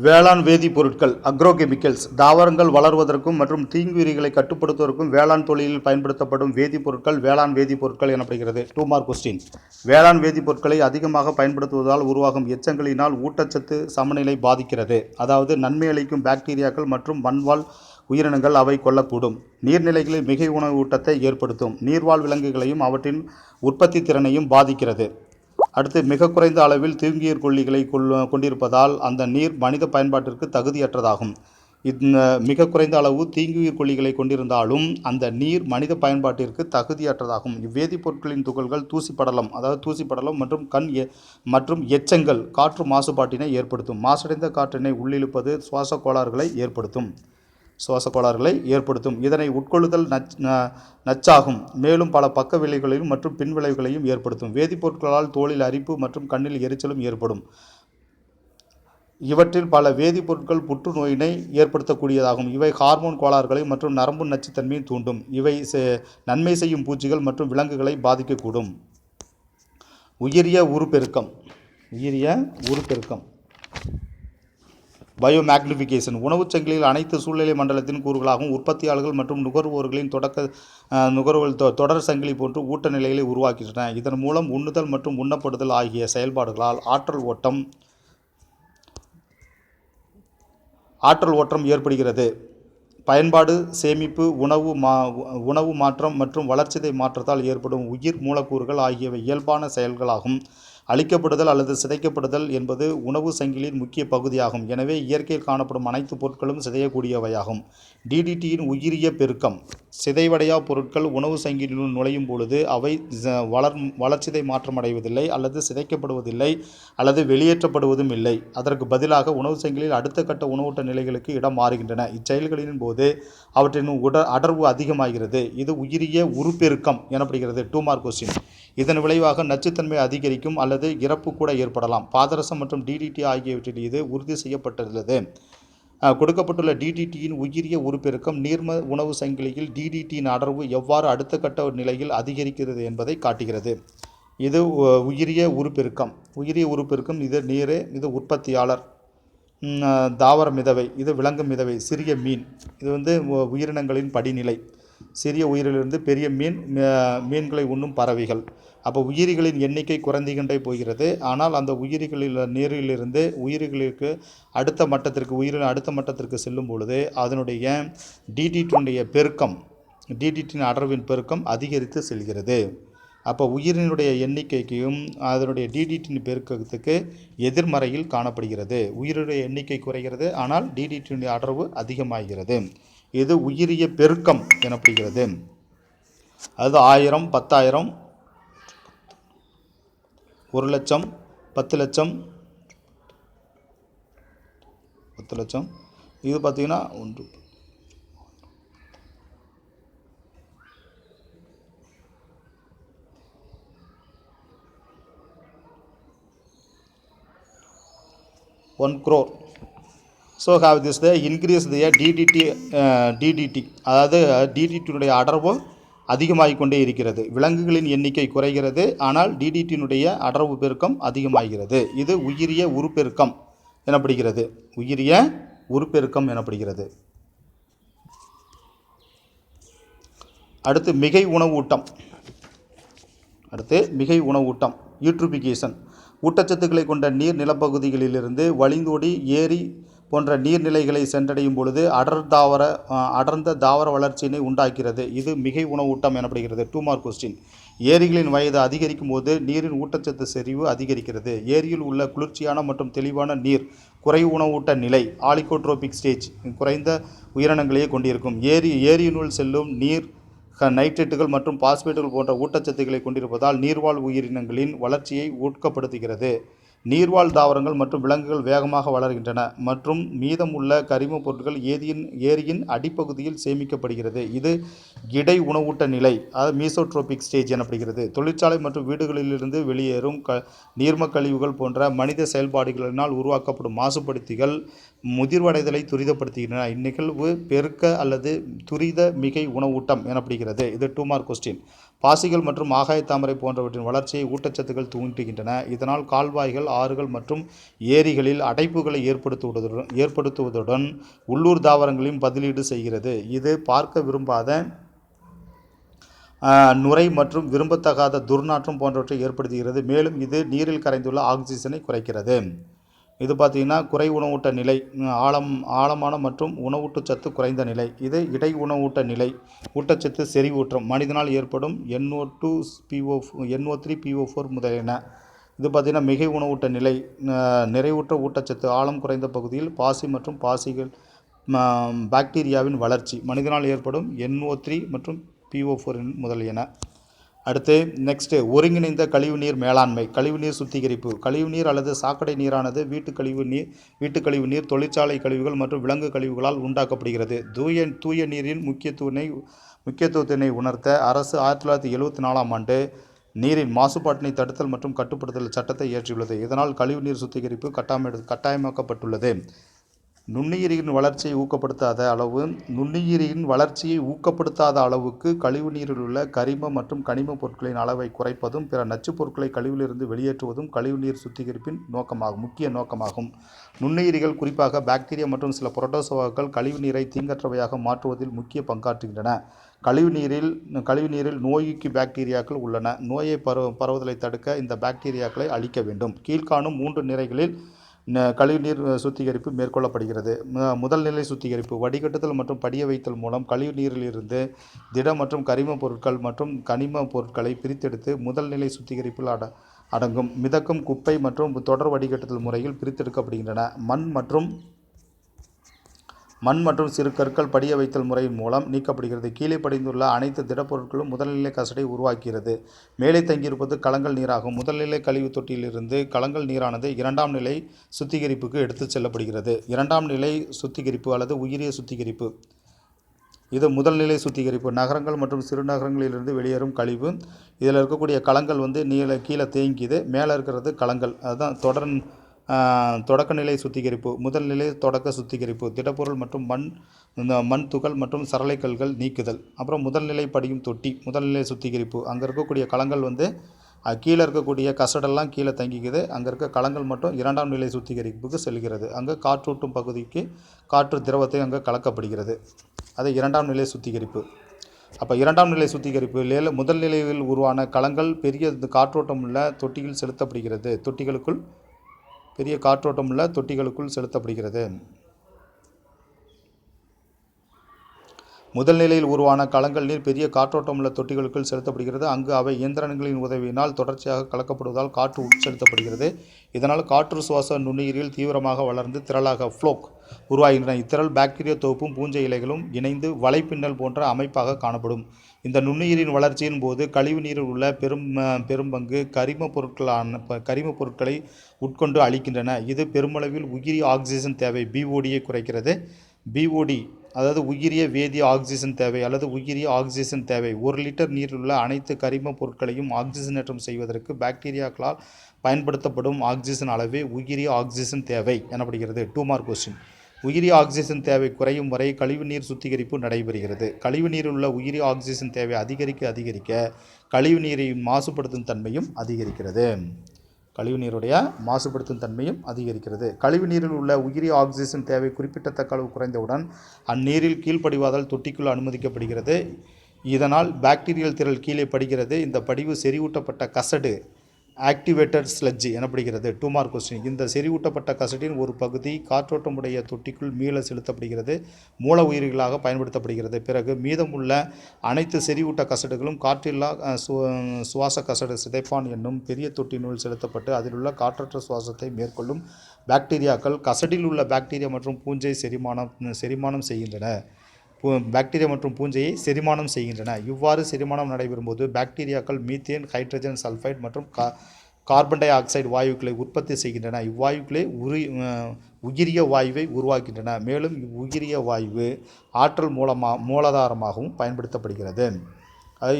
வேளாண் வேதிப்பொருட்கள் அக்ரோகெமிக்கல்ஸ் தாவரங்கள் வளர்வதற்கும் மற்றும் தீங்குயிரிகளை கட்டுப்படுத்துவதற்கும் வேளாண் தொழிலில் பயன்படுத்தப்படும் வேதிப்பொருட்கள் வேளாண் வேதிப்பொருட்கள் எனப்படுகிறது. 2 mark question. வேளாண் வேதிப்பொருட்களை அதிகமாக பயன்படுத்துவதால் உருவாகும் எச்சங்களினால் ஊட்டச்சத்து சமநிலை பாதிக்கிறது. அதாவது நன்மை அளிக்கும் பாக்டீரியாக்கள் மற்றும் மண்வாழ் உயிரினங்கள் அவை கொள்ளக்கூடும். நீர்நிலைகளில் மிகை உணவு ஊட்டத்தை ஏற்படுத்தும். நீர்வாழ் விலங்குகளையும் அவற்றின் உற்பத்தி திறனையும் பாதிக்கிறது. அடுத்து மிக குறைந்த அளவில் தீங்குயிர் கொல்லிகளை கொண்டிருப்பதால் அந்த நீர் மனித பயன்பாட்டிற்கு தகுதியற்றதாகும். இந்த மிக குறைந்த அளவு தீங்குயிர் கொல்லிகளை கொண்டிருந்தாலும் அந்த நீர் மனித பயன்பாட்டிற்கு தகுதியற்றதாகும். இவ்வேதிப்பொருட்களின் துகள்கள் தூசிப்படலம் மற்றும் எச்சங்கள் காற்று மாசுபாட்டினை ஏற்படுத்தும். மாசடைந்த காற்றினை உள்ளிழுப்பது சுவாச கோளாறுகளை ஏற்படுத்தும். இதனை உட்கொள்ளுதல் நச்சாகும். மேலும் பல பக்க விளைவுகளையும் மற்றும் பின் விளைவுகளையும் ஏற்படுத்தும். வேதிப்பொருட்களால் தோலில் அரிப்பு மற்றும் கண்ணில் எரிச்சலும் ஏற்படும். இவற்றில் பல வேதிப்பொருட்கள் புற்றுநோயினை ஏற்படுத்தக்கூடியதாகும். இவை ஹார்மோன் கோளாறுகளை மற்றும் நரம்பு நச்சுத்தன்மையை தூண்டும். இவை நன்மை செய்யும் பூச்சிகள் மற்றும் விலங்குகளை பாதிக்கக்கூடும். உயிரிய உருப்பெருக்கம் பயோமேக்னிஃபிகேஷன் உணவுச் சங்கிலியில் அனைத்து சூழ்நிலை மண்டலத்தின் கூறுகளாகவும் உற்பத்தியாளர்கள் மற்றும் நுகர்வோர்களின் தொடர் சங்கிலி போன்று ஊட்ட நிலைகளை உருவாக்கின்றன. இதன் மூலம் உண்ணுதல் மற்றும் உண்ணப்படுதல் ஆகிய செயல்பாடுகளால் ஆற்றல் ஓட்டம் ஏற்படுகிறது. பயன்பாடு சேமிப்பு உணவு மாற்றம் மற்றும் வளர்சிதை மாற்றத்தால் ஏற்படும் உயிர் மூலக்கூறுகள் ஆகியவை இயல்பான செயல்களாகும். அழிக்கப்படுதல் அல்லது சிதைக்கப்படுதல் என்பது உணவு சங்கிலியின் முக்கிய பகுதியாகும். எனவே இயற்கையில் காணப்படும் அனைத்து பொருட்களும் சிதையக்கூடியவையாகும். டிடிடியின் உயிரிய பெருக்கம். சிதைவடையா பொருட்கள் உணவு சங்கிலியில் நுழையும் பொழுது அவை வளர்சிதை மாற்றமடைவதில்லை அல்லது சிதைக்கப்படுவதில்லை அல்லது வெளியேற்றப்படுவதும் இல்லை. அதற்கு பதிலாக உணவு சங்கிலியில் அடுத்த கட்ட உணவூட்ட நிலைகளுக்கு இடம் மாறுகின்றன. இச்செயல்களின் போது அவற்றின் அடர்வு அதிகமாகிறது. இது உயிரிய உருப்பெருக்கம் எனப்படுகிறது. 2 மார்க் கொஸ்டின். இதன் விளைவாக நச்சுத்தன்மை அதிகரிக்கும் அல்லது இறப்பு கூட ஏற்படலாம். பாதரசம் மற்றும் டிடிடி ஆகியவற்றில் இது உறுதி செய்யப்பட்டுள்ளது. கொடுக்கப்பட்டுள்ள டிடிடியின் உயிரிய உருப்பெருக்கம் நீர்ம உணவு சங்கிலியில் டிடிடியின் அடர்வு எவ்வாறு அடுத்த கட்ட நிலையில் அதிகரிக்கிறது என்பதை காட்டுகிறது. இது உயிரிய உருப்பெருக்கம். உயிரிய உருப்பெருக்கம் இது நீர், இது உற்பத்தியாளர், தாவர மிதவை, இது விலங்கு மிதவை, சிறிய மீன், இது உயிரினங்களின் படிநிலை. சிறிய உயிரிலிருந்து பெரிய மீன்களை உண்ணும் பறவைகள். அப்போ உயிரிகளின் எண்ணிக்கை குறைந்துகின்றே போகிறது. ஆனால் அந்த உயிரிகளில் நீரிலிருந்து உயிரிகளுக்கு அடுத்த மட்டத்திற்கு செல்லும் பொழுது அதனுடைய டிடிடியினுடைய பெருக்கம், டிடிடியின் அடர்வின் பெருக்கம் அதிகரித்து செல்கிறது. அப்போ உயிரினுடைய எண்ணிக்கைக்கும் அதனுடைய டிடிடியின் பெருக்கத்துக்கு எதிர்மறையில் காணப்படுகிறது. உயிரினுடைய எண்ணிக்கை குறைகிறது, ஆனால் டிடிடியினுடைய அடர்வு அதிகமாகிறது. இது உயிரிய பெருக்கம் எனப்படுகிறது. அது 1000, 10,000, 1,00,000, 10,00,000, 10,00,000. இது பார்த்தீங்கன்னா 1 crore. So have this the increase the DDT, அதாவது டிடிடியினுடைய அடர்வு அதிகமாகிக் கொண்டே இருக்கிறது. விலங்குகளின் எண்ணிக்கை குறைகிறது, ஆனால் டிடிடியினுடைய அடர்வு பெருக்கம் அதிகமாகிறது. இது உயிரிய உருப்பெருக்கம் எனப்படுகிறது. உயிரிய உருப்பெருக்கம் எனப்படுகிறது. அடுத்து மிகை உணவூட்டம். யூட்ரிஃபிகேஷன். ஊட்டச்சத்துக்களை கொண்ட நீர் நிலப்பகுதிகளிலிருந்து வழிந்தோடி ஏரி போன்ற நீர்நிலைகளை சென்றடையும் பொழுது அடர்ந்த தாவர வளர்ச்சியினை உண்டாக்கிறது. இது மிகை உணவூட்டம் எனப்படுகிறது. 2 மார்க் கொஸ்டின். ஏரிகளின் வயது அதிகரிக்கும் போது நீரின் ஊட்டச்சத்து செறிவு அதிகரிக்கிறது. ஏரியில் உள்ள குளிர்ச்சியான மற்றும் தெளிவான நீர் குறை உணவூட்ட நிலை, ஆலிகோட்ரோபிக் ஸ்டேஜ், குறைந்த உயிரினங்களையே கொண்டிருக்கும். ஏரியினுள் செல்லும் நீர் நைட்ரேட்டுகள் மற்றும் பாஸ்பேட்டுகள் போன்ற ஊட்டச்சத்துக்களை கொண்டிருப்பதால் நீர்வாழ் உயிரினங்களின் வளர்ச்சியை ஊக்கப்படுத்துகிறது. நீர்வாழ் தாவரங்கள் மற்றும் விலங்குகள் வேகமாக வளர்கின்றன மற்றும் மீதம் உள்ள கரிம பொருட்கள் ஏரியின் அடிப்பகுதியில் சேமிக்கப்படுகிறது. இது இடை உணவூட்ட நிலை, அதாவது மீசோட்ரோபிக் ஸ்டேஜ் எனப்படுகிறது. தொழிற்சாலை மற்றும் வீடுகளிலிருந்து வெளியேறும் நீர்ம கழிவுகள் போன்ற மனித செயல்பாடுகளினால் உருவாக்கப்படும் மாசுபடுத்திகள் முதிர்வடைதலை துரிதப்படுத்துகின்றன. இந்நிகழ்வு பெருக்க அல்லது துரித மிகை உணவூட்டம் எனப்படுகிறது. இது 2 மார்க் கொஸ்டின். பாசிகள் மற்றும் ஆகாயத்தாமரை போன்றவற்றின் வளர்ச்சியை ஊட்டச்சத்துக்கள் தூண்டுகின்றன. இதனால் கால்வாய்கள், ஆறுகள் மற்றும் ஏரிகளில் அடைப்புகளை ஏற்படுத்துவதுடன் உள்ளூர் தாவரங்களையும் பதிலீடு செய்கிறது. இது பார்க்க விரும்பாத நுரை மற்றும் விரும்பத்தகாத துர்நாற்றம் போன்றவற்றை ஏற்படுத்துகிறது. மேலும் இது நீரில் கரைந்துள்ள ஆக்சிஜனை குறைக்கிறது. இது பார்த்திங்கன்னா குறை உணவூட்ட நிலை, ஆழமான மற்றும் ஊட்டச்சத்து குறைந்த நிலை. இது இடை உணவூட்ட நிலை, ஊட்டச்சத்து செறிவூற்றம், மனிதனால் ஏற்படும் NO2, NO3, PO4 முதலியன. இது பார்த்திங்கன்னா மிகை உணவூட்ட நிலை, நிறைவுற்ற ஊட்டச்சத்து, ஆழம் குறைந்த பகுதியில் பாசி மற்றும் பாசிகள் பாக்டீரியாவின் வளர்ச்சி, மனிதனால் ஏற்படும் NO3 மற்றும் PO4 முதலியன. அடுத்து நெக்ஸ்ட்டு ஒருங்கிணைந்த கழிவுநீர் மேலாண்மை, கழிவுநீர் சுத்திகரிப்பு. கழிவுநீர் அல்லது சாக்கடை நீரானது வீட்டுக்கழிவு நீர், தொழிற்சாலை கழிவுகள் மற்றும் விலங்கு கழிவுகளால் உண்டாக்கப்படுகிறது. தூய நீரின் முக்கியத்துவத்தினை உணர்த்த அரசு 1974ஆம் ஆண்டு நீரின் மாசுபாட்டினை தடுத்தல் மற்றும் கட்டுப்படுத்தல் சட்டத்தை இயற்றியுள்ளது. இதனால் கழிவுநீர் சுத்திகரிப்பு கட்டாயமாக்கப்பட்டுள்ளது. நுண்ணுயிரியின் வளர்ச்சியை ஊக்கப்படுத்தாத அளவுக்கு கழிவுநீரில் உள்ள கரிம மற்றும் கனிம பொருட்களின் அளவை குறைப்பதும் பிற நச்சுப் பொருட்களை கழிவிலிருந்து வெளியேற்றுவதும் கழிவுநீர் சுத்திகரிப்பின் முக்கிய நோக்கமாகும். நுண்ணுயிரிகள், குறிப்பாக பாக்டீரியா மற்றும் சில புரோட்டோசோவாக்கள் கழிவுநீரை தீங்கற்றவையாக மாற்றுவதில் முக்கிய பங்காற்றுகின்றன. கழிவுநீரில் நோய்க்கு பாக்டீரியாக்கள் உள்ளன. நோயை பரவுதலை தடுக்க இந்த பாக்டீரியாக்களை அழிக்க வேண்டும். கீழ்காணும் 3 நிலைகளில் கழிவுநீர் சுத்திகரிப்பு மேற்கொள்ளப்படுகிறது. முதல் நிலை சுத்திகரிப்பு, வடிகட்டுதல் மற்றும் படிய வைத்தல் மூலம் கழிவுநீரிலிருந்து திட மற்றும் கரிம பொருட்கள் மற்றும் கனிம பொருட்களை பிரித்தெடுத்து முதல் நிலை சுத்திகரிப்பில் அடங்கும். மிதக்கும், குப்பை மற்றும் தொடர் வடிகட்டுதல் முறையில் பிரித்தெடுக்கப்படுகின்றன. மண் மற்றும் சிறு கற்கள் படிய வைத்தல் முறையின் மூலம் நீக்கப்படுகிறது. கீழே படிந்துள்ள அனைத்து திடப்பொருட்களும் முதல்நிலை கசடை உருவாக்குகிறது. மேலே தங்கியிருப்பது கலங்கல் நீராகும். முதல்நிலை கழிவு தொட்டியிலிருந்து கலங்கல் நீரானது இரண்டாம் நிலை சுத்திகரிப்புக்கு எடுத்துச் செல்லப்படுகிறது. இரண்டாம் நிலை சுத்திகரிப்பு அல்லது உயிரிய சுத்திகரிப்பு, இது முதல்நிலை சுத்திகரிப்பு. நகரங்கள் மற்றும் சிறுநகரங்களிலிருந்து வெளியேறும் கழிவு. இதில் இருக்கக்கூடிய கலங்கள் கீழே தேங்கிது, மேலே இருக்கிறது கலங்கள். அதுதான் தொடக்கநிலை சுத்திகரிப்பு, முதல்நிலை தொடக்க சுத்திகரிப்பு. திடப்பொருள் மற்றும் மண் துகள் மற்றும் சரளைக்கல்கள் நீக்குதல். அப்புறம் முதல்நிலை படியும் தொட்டி, முதல்நிலை சுத்திகரிப்பு. அங்கே இருக்கக்கூடிய கலங்கள் கீழே இருக்கக்கூடிய கசடெல்லாம் கீழே தங்கிக்குது, அங்கே இருக்க கலங்கள் மட்டும் இரண்டாம் நிலை சுத்திகரிப்புக்கு செல்கிறது. அங்கே காற்றூட்டும் பகுதிக்கு காற்று திரவத்தை அங்கே கலக்கப்படுகிறது. அது இரண்டாம் நிலை சுத்திகரிப்பு. அப்போ இரண்டாம் நிலை சுத்திகரிப்பு முதல் நிலையில் உருவான கலங்கள் பெரிய காற்றோட்டம் உள்ள தொட்டியில் செலுத்தப்படுகிறது. பெரிய காற்றோட்டம் உள்ள தொட்டிகளுக்குள் செலுத்தப்படுகிறது. முதல் நிலையில் உருவான கலங்கள் நீர் பெரிய காற்றோட்டம் உள்ள தொட்டிகளுக்குள் செலுத்தப்படுகிறது. அங்கு அவை இயந்திரங்களின் உதவியினால் தொடர்ச்சியாக கலக்கப்படுவதால் காற்று உட்செலுத்தப்படுகிறது. இதனால் காற்று சுவாச நுண்ணுயிரில் தீவிரமாக வளர்ந்து திரளாக ஃப்ளோக் உருவாகின்றன. இத்திரள் பாக்டீரியா தொகுப்பும் பூஞ்சை இலைகளும் இணைந்து வலைப்பின்னல் போன்ற அமைப்பாக காணப்படும். இந்த நுண்ணுயிரின் வளர்ச்சியின் போது கழிவு நீரில் உள்ள பெரும்பங்கு கரிம பொருட்களை உட்கொண்டு அழிக்கின்றன. இது பெருமளவில் உயிரி ஆக்சிஜன் தேவை பிஓடியை குறைக்கிறது. பிஓடி அதாவது உயிரிய வேதிய ஆக்சிஜன் தேவை அல்லது உயிரிய ஆக்சிஜன் தேவை. 1 லிட்டர் நீரில் உள்ள அனைத்து கரிம பொருட்களையும் ஆக்சிஜனேற்றம் செய்வதற்கு பாக்டீரியாக்களால் பயன்படுத்தப்படும் ஆக்சிஜன் அளவே உயிரிய ஆக்சிஜன் தேவை எனப்படுகிறது. 2 மார்க் கொஸ்டின். உயிரி ஆக்சிஜன் தேவை குறையும் வரை கழிவுநீர் சுத்திகரிப்பு நடைபெறுகிறது. கழிவுநீரில் உள்ள உயிரி ஆக்சிஜன் தேவை அதிகரிக்க கழிவுநீரை மாசுபடுத்தும் தன்மையும் அதிகரிக்கிறது. கழிவுநீருடைய மாசுபடுத்தும் தன்மையும் அதிகரிக்கிறது. கழிவுநீரில் உள்ள உயிரி ஆக்சிஜன் தேவை குறிப்பிடத்தக்க அளவு குறைந்தவுடன் அந்நீரில் கீழ்ப்படிவாதல் தொட்டிக்குள் அனுமதிக்கப்படுகிறது. இதனால் பாக்டீரியல் திரள் கீழே படிகிறது. இந்த படிவு செறிவூட்டப்பட்ட கசடு ஆக்டிவேட்டட் ஸ்லட்ஜ் எனப்படுகிறது. 2 மார்க் கொஸ்டின். இந்த செறிவூட்டப்பட்ட கசடின் ஒரு பகுதி காற்றோட்டமுடைய தொட்டிக்குள் மீள செலுத்தப்படுகிறது, மூல உயிரிகளாக பயன்படுத்தப்படுகிறது. பிறகு மீதமுள்ள அனைத்து செறிவூட்ட கசடுகளும் காற்றில்லா சுவாச கசடு சிதைப்பான் என்னும் பெரிய தொட்டினுள் செலுத்தப்பட்டு அதில் உள்ள காற்றற்ற சுவாசத்தை மேற்கொள்ளும் பாக்டீரியாக்கள் கசடில் உள்ள பாக்டீரியா மற்றும் பூஞ்சை செரிமானம் செய்கின்றன. இவ்வாறு செரிமானம் நடைபெறும்போது பாக்டீரியாக்கள் மீத்தேன், ஹைட்ரஜன் சல்ஃபைடு மற்றும் கார்பன் டை ஆக்சைடு வாயுக்களை உற்பத்தி செய்கின்றன. இவ்வாயுக்களே உயிரிய வாயுவை உருவாக்கின்றன. மேலும் இவ்வுயிரிய வாயு ஆற்றல் மூலாதாரமாகவும் பயன்படுத்தப்படுகிறது.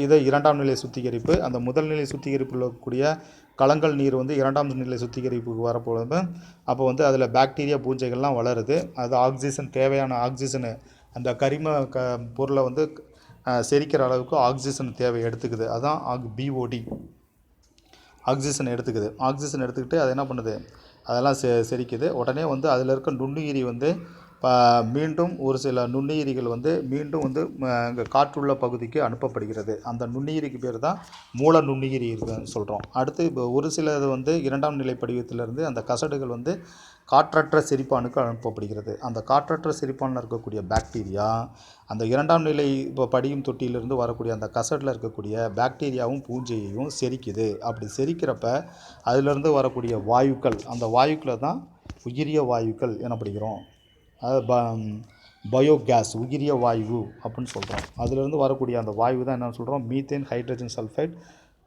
இது இரண்டாம் நிலை சுத்திகரிப்பு. அந்த முதல் நிலை சுத்திகரிப்பில் இருக்கக்கூடிய கலங்கல் நீர் இரண்டாம் நிலை சுத்திகரிப்புக்கு வரப்போது அப்போ அதில் பாக்டீரியா பூஞ்சைகள்லாம் வளருது. அது ஆக்சிஜன் தேவையான ஆக்சிஜனு அந்த கரிம பொருளை செரிக்கிற அளவுக்கு ஆக்சிஜன் தேவை எடுத்துக்குது. அதான் பிஓடி ஆக்சிஜன் எடுத்துக்குது. ஆக்சிஜன் எடுத்துக்கிட்டு அது என்ன பண்ணுது, அதெல்லாம் செரிக்குது. உடனே அதில் இருக்க நுண்ணுயிரி மீண்டும் ஒரு சில நுண்ணுயிரிகள் மீண்டும் இங்கே காற்றுள்ள பகுதிக்கு அனுப்பப்படுகிறது. அந்த நுண்ணுயிரிக்கு பேர் தான் மூல நுண்ணுயிரி சொல்கிறோம். அடுத்து இப்போ ஒரு சிலது இரண்டாம் நிலை படிவத்திலிருந்து அந்த கசடுகள் காற்றற்ற செரிப்பானுக்கு அனுப்பப்படுகிறது. அந்த காற்றற்ற செரிப்பானில் இருக்கக்கூடிய பாக்டீரியா அந்த இரண்டாம் நிலை இப்போ படியும் தொட்டியிலிருந்து வரக்கூடிய அந்த கசடில் இருக்கக்கூடிய பாக்டீரியாவும் பூஞ்சையையும் செரிக்குது. அப்படி செரிக்கிறப்ப அதிலிருந்து வரக்கூடிய வாயுக்கள், அந்த வாயுக்களை தான் உயிரிய வாயுக்கள் எனப்படுகிறோம். அதாவது பயோகேஸ், உயிரிய வாயு அப்படின்னு சொல்கிறோம். அதிலிருந்து வரக்கூடிய அந்த வாயு தான் என்னென்னு சொல்கிறோம், methane, hydrogen sulphide,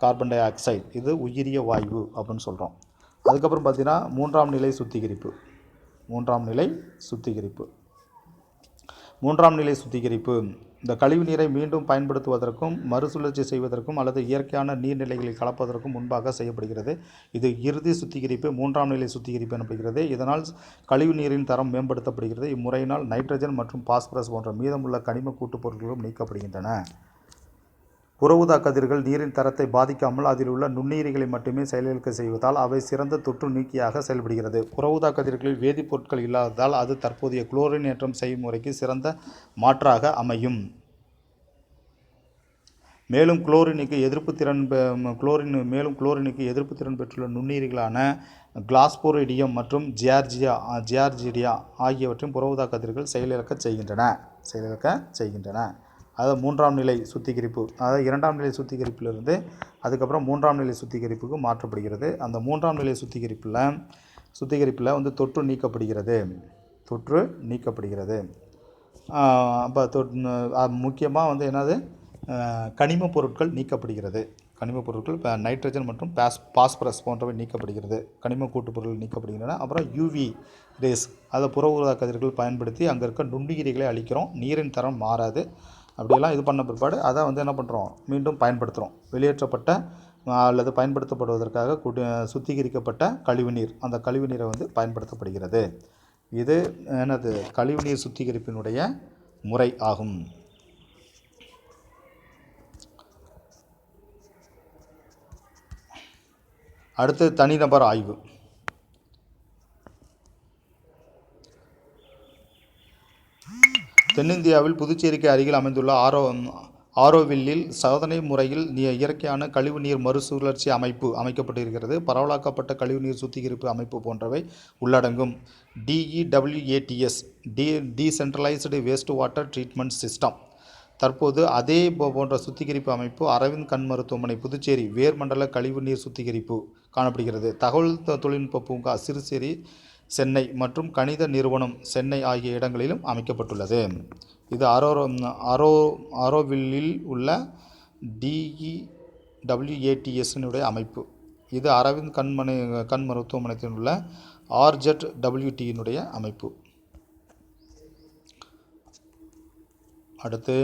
carbon di oxide. இது உயிரிய வாயு அப்படின்னு சொல்கிறோம். அதுக்கப்புறம் பார்த்திங்கன்னா மூன்றாம் நிலை சுத்திகரிப்பு இந்த கழிவு நீரை மீண்டும் பயன்படுத்துவதற்கும் மறுசுழற்சி செய்வதற்கும் அல்லது இயற்கையான நீர்நிலைகளில் கலப்பதற்கும் முன்பாக செய்யப்படுகிறது. இது இறுதி சுத்திகரிப்பு, மூன்றாம் நிலை சுத்திகரிப்பு எனப்படுகிறது. இதனால் கழிவு நீரின் தரம் மேம்படுத்தப்படுகிறது. இம்முறையினால் நைட்ரஜன் மற்றும் பாஸ்பரஸ் போன்ற மீதமுள்ள கனிம கூட்டுப் பொருட்களும் நீக்கப்படுகின்றன. புற ஊதா கதிர்கள் நீரின் தரத்தை பாதிக்காமல் அதில் உள்ள நுண்ணுயிரிகளை மட்டுமே செயலிழக்க செய்வதால் அவை சிறந்த தொற்று நீக்கியாக செயல்படுகிறது. புற ஊதா கதிர்களில் வேதிப்பொருட்கள் இல்லாததால் அது தற்போதைய குளோரின் ஏற்றம் செய்முறைக்கு சிறந்த மாற்றாக அமையும். மேலும் குளோரினுக்கு எதிர்ப்பு திறன் பெற்றுள்ள நுண்ணுயிரிகளான கிளாஸ்போரிடியம் மற்றும் ஜியார்ஜிடியா ஆகியவற்றையும் புற ஊதா கதிர்கள் செயலிழக்க செய்கின்றன. அதாவது மூன்றாம் நிலை சுத்திகரிப்பு, அதாவது இரண்டாம் நிலை சுத்திகரிப்பிலிருந்து அதுக்கப்புறம் மூன்றாம் நிலை சுத்திகரிப்புக்கு மாற்றப்படுகிறது. அந்த மூன்றாம் நிலை சுத்திகரிப்பில் வந்து தொற்று நீக்கப்படுகிறது. அப்போ முக்கியமாக வந்து என்னது, கனிமப் பொருட்கள் நீக்கப்படுகிறது. கனிமப் பொருட்கள் இப்போ நைட்ரஜன் மற்றும் பாஸ்பரஸ் போன்றவை நீக்கப்படுகிறது. கனிம கூட்டுப் பொருட்கள் நீக்கப்படுகின்றன. அப்புறம் யூவி ரேஸ், அதை புற ஊதா கதிர்கள் பயன்படுத்தி அங்கே இருக்க நுண்ணுயிரிகளை அழிக்கிறோம். நீரின் தரம் மாறாது. அப்படியெல்லாம் இது பண்ண பிற்பாடு அதை வந்து என்ன பண்ணுறோம், மீண்டும் பயன்படுத்துகிறோம். வெளியேற்றப்பட்ட அல்லது பயன்படுத்தப்படுவதற்காக சுத்திகரிக்கப்பட்ட கழிவுநீர், அந்த கழிவுநீரை வந்து பயன்படுத்தப்படுகிறது. இது எனது கழிவுநீர் சுத்திகரிப்பினுடைய முறை ஆகும். அடுத்து தனிநபர் ஆய்வு. தென்னிந்தியாவில் புதுச்சேரிக்கு அருகில் அமைந்துள்ள ஆரோவில்லில் சோதனை முறையில் இயற்கையான கழிவுநீர் மறுசுழற்சி அமைப்பு அமைக்கப்பட்டிருக்கிறது. பரவலாக்கப்பட்ட கழிவுநீர் சுத்திகரிப்பு அமைப்பு போன்றவை உள்ளடங்கும். DEWATS, decentralised waste water treatment system. தற்போது அதே போன்ற சுத்திகரிப்பு அமைப்பு அரவிந்த் கண் மருத்துவமனை புதுச்சேரி வேர்மண்டல கழிவுநீர் சுத்திகரிப்பு காணப்படுகிறது. தகவல் தொழில்நுட்ப பூங்கா சிறுசேரி சென்னை மற்றும் கணித நிறுவனம் சென்னை ஆகிய இடங்களிலும் அமைக்கப்பட்டுள்ளது. இது ஆரோவில்லில் உள்ள DEWATS அமைப்பு. இது அரவிந்த் கண் மருத்துவமனையில் உள்ள RZWT அமைப்பு. அடுத்து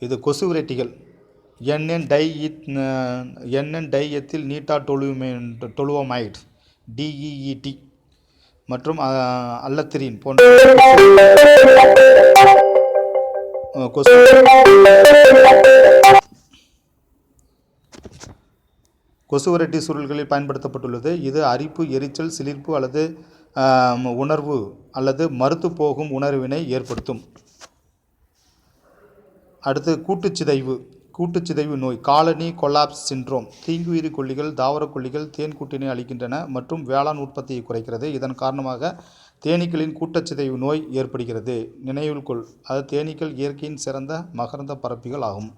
இது கொசு விரட்டிகள். NN-டைஎத்தில் நீட்டாடொலுமைட் DEET மற்றும் அல்லத்திரின் போன்ற கொசு விரட்டி சுருள்களில் பயன்படுத்தப்பட்டுள்ளது. இது அரிப்பு, எரிச்சல், சிலிர்ப்பு அல்லது உணர்வு அல்லது மறுத்து போகும் உணர்வினை ஏற்படுத்தும். அடுத்து கூட்டுச்சிதைவு நோய், காலனி கொலாப்ஸ் சிண்ட்ரோம். தீங்குயிரி கொல்லிகள், தாவரக் கொல்லிகள் தேன்கூட்டினை அளிக்கின்றன மற்றும் வேளாண் உற்பத்தியை குறைக்கிறது. இதன் காரணமாக தேனீக்களின் கூட்டுச்சிதைவு நோய் ஏற்படுகிறது. நினைவில் கொள், அது தேனீக்கள் இயற்கையின் சிறந்த மகரந்த பரப்பிகள் ஆகும்.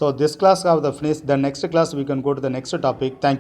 So this class have the finished. The next class we can go to the next topic. Thank you.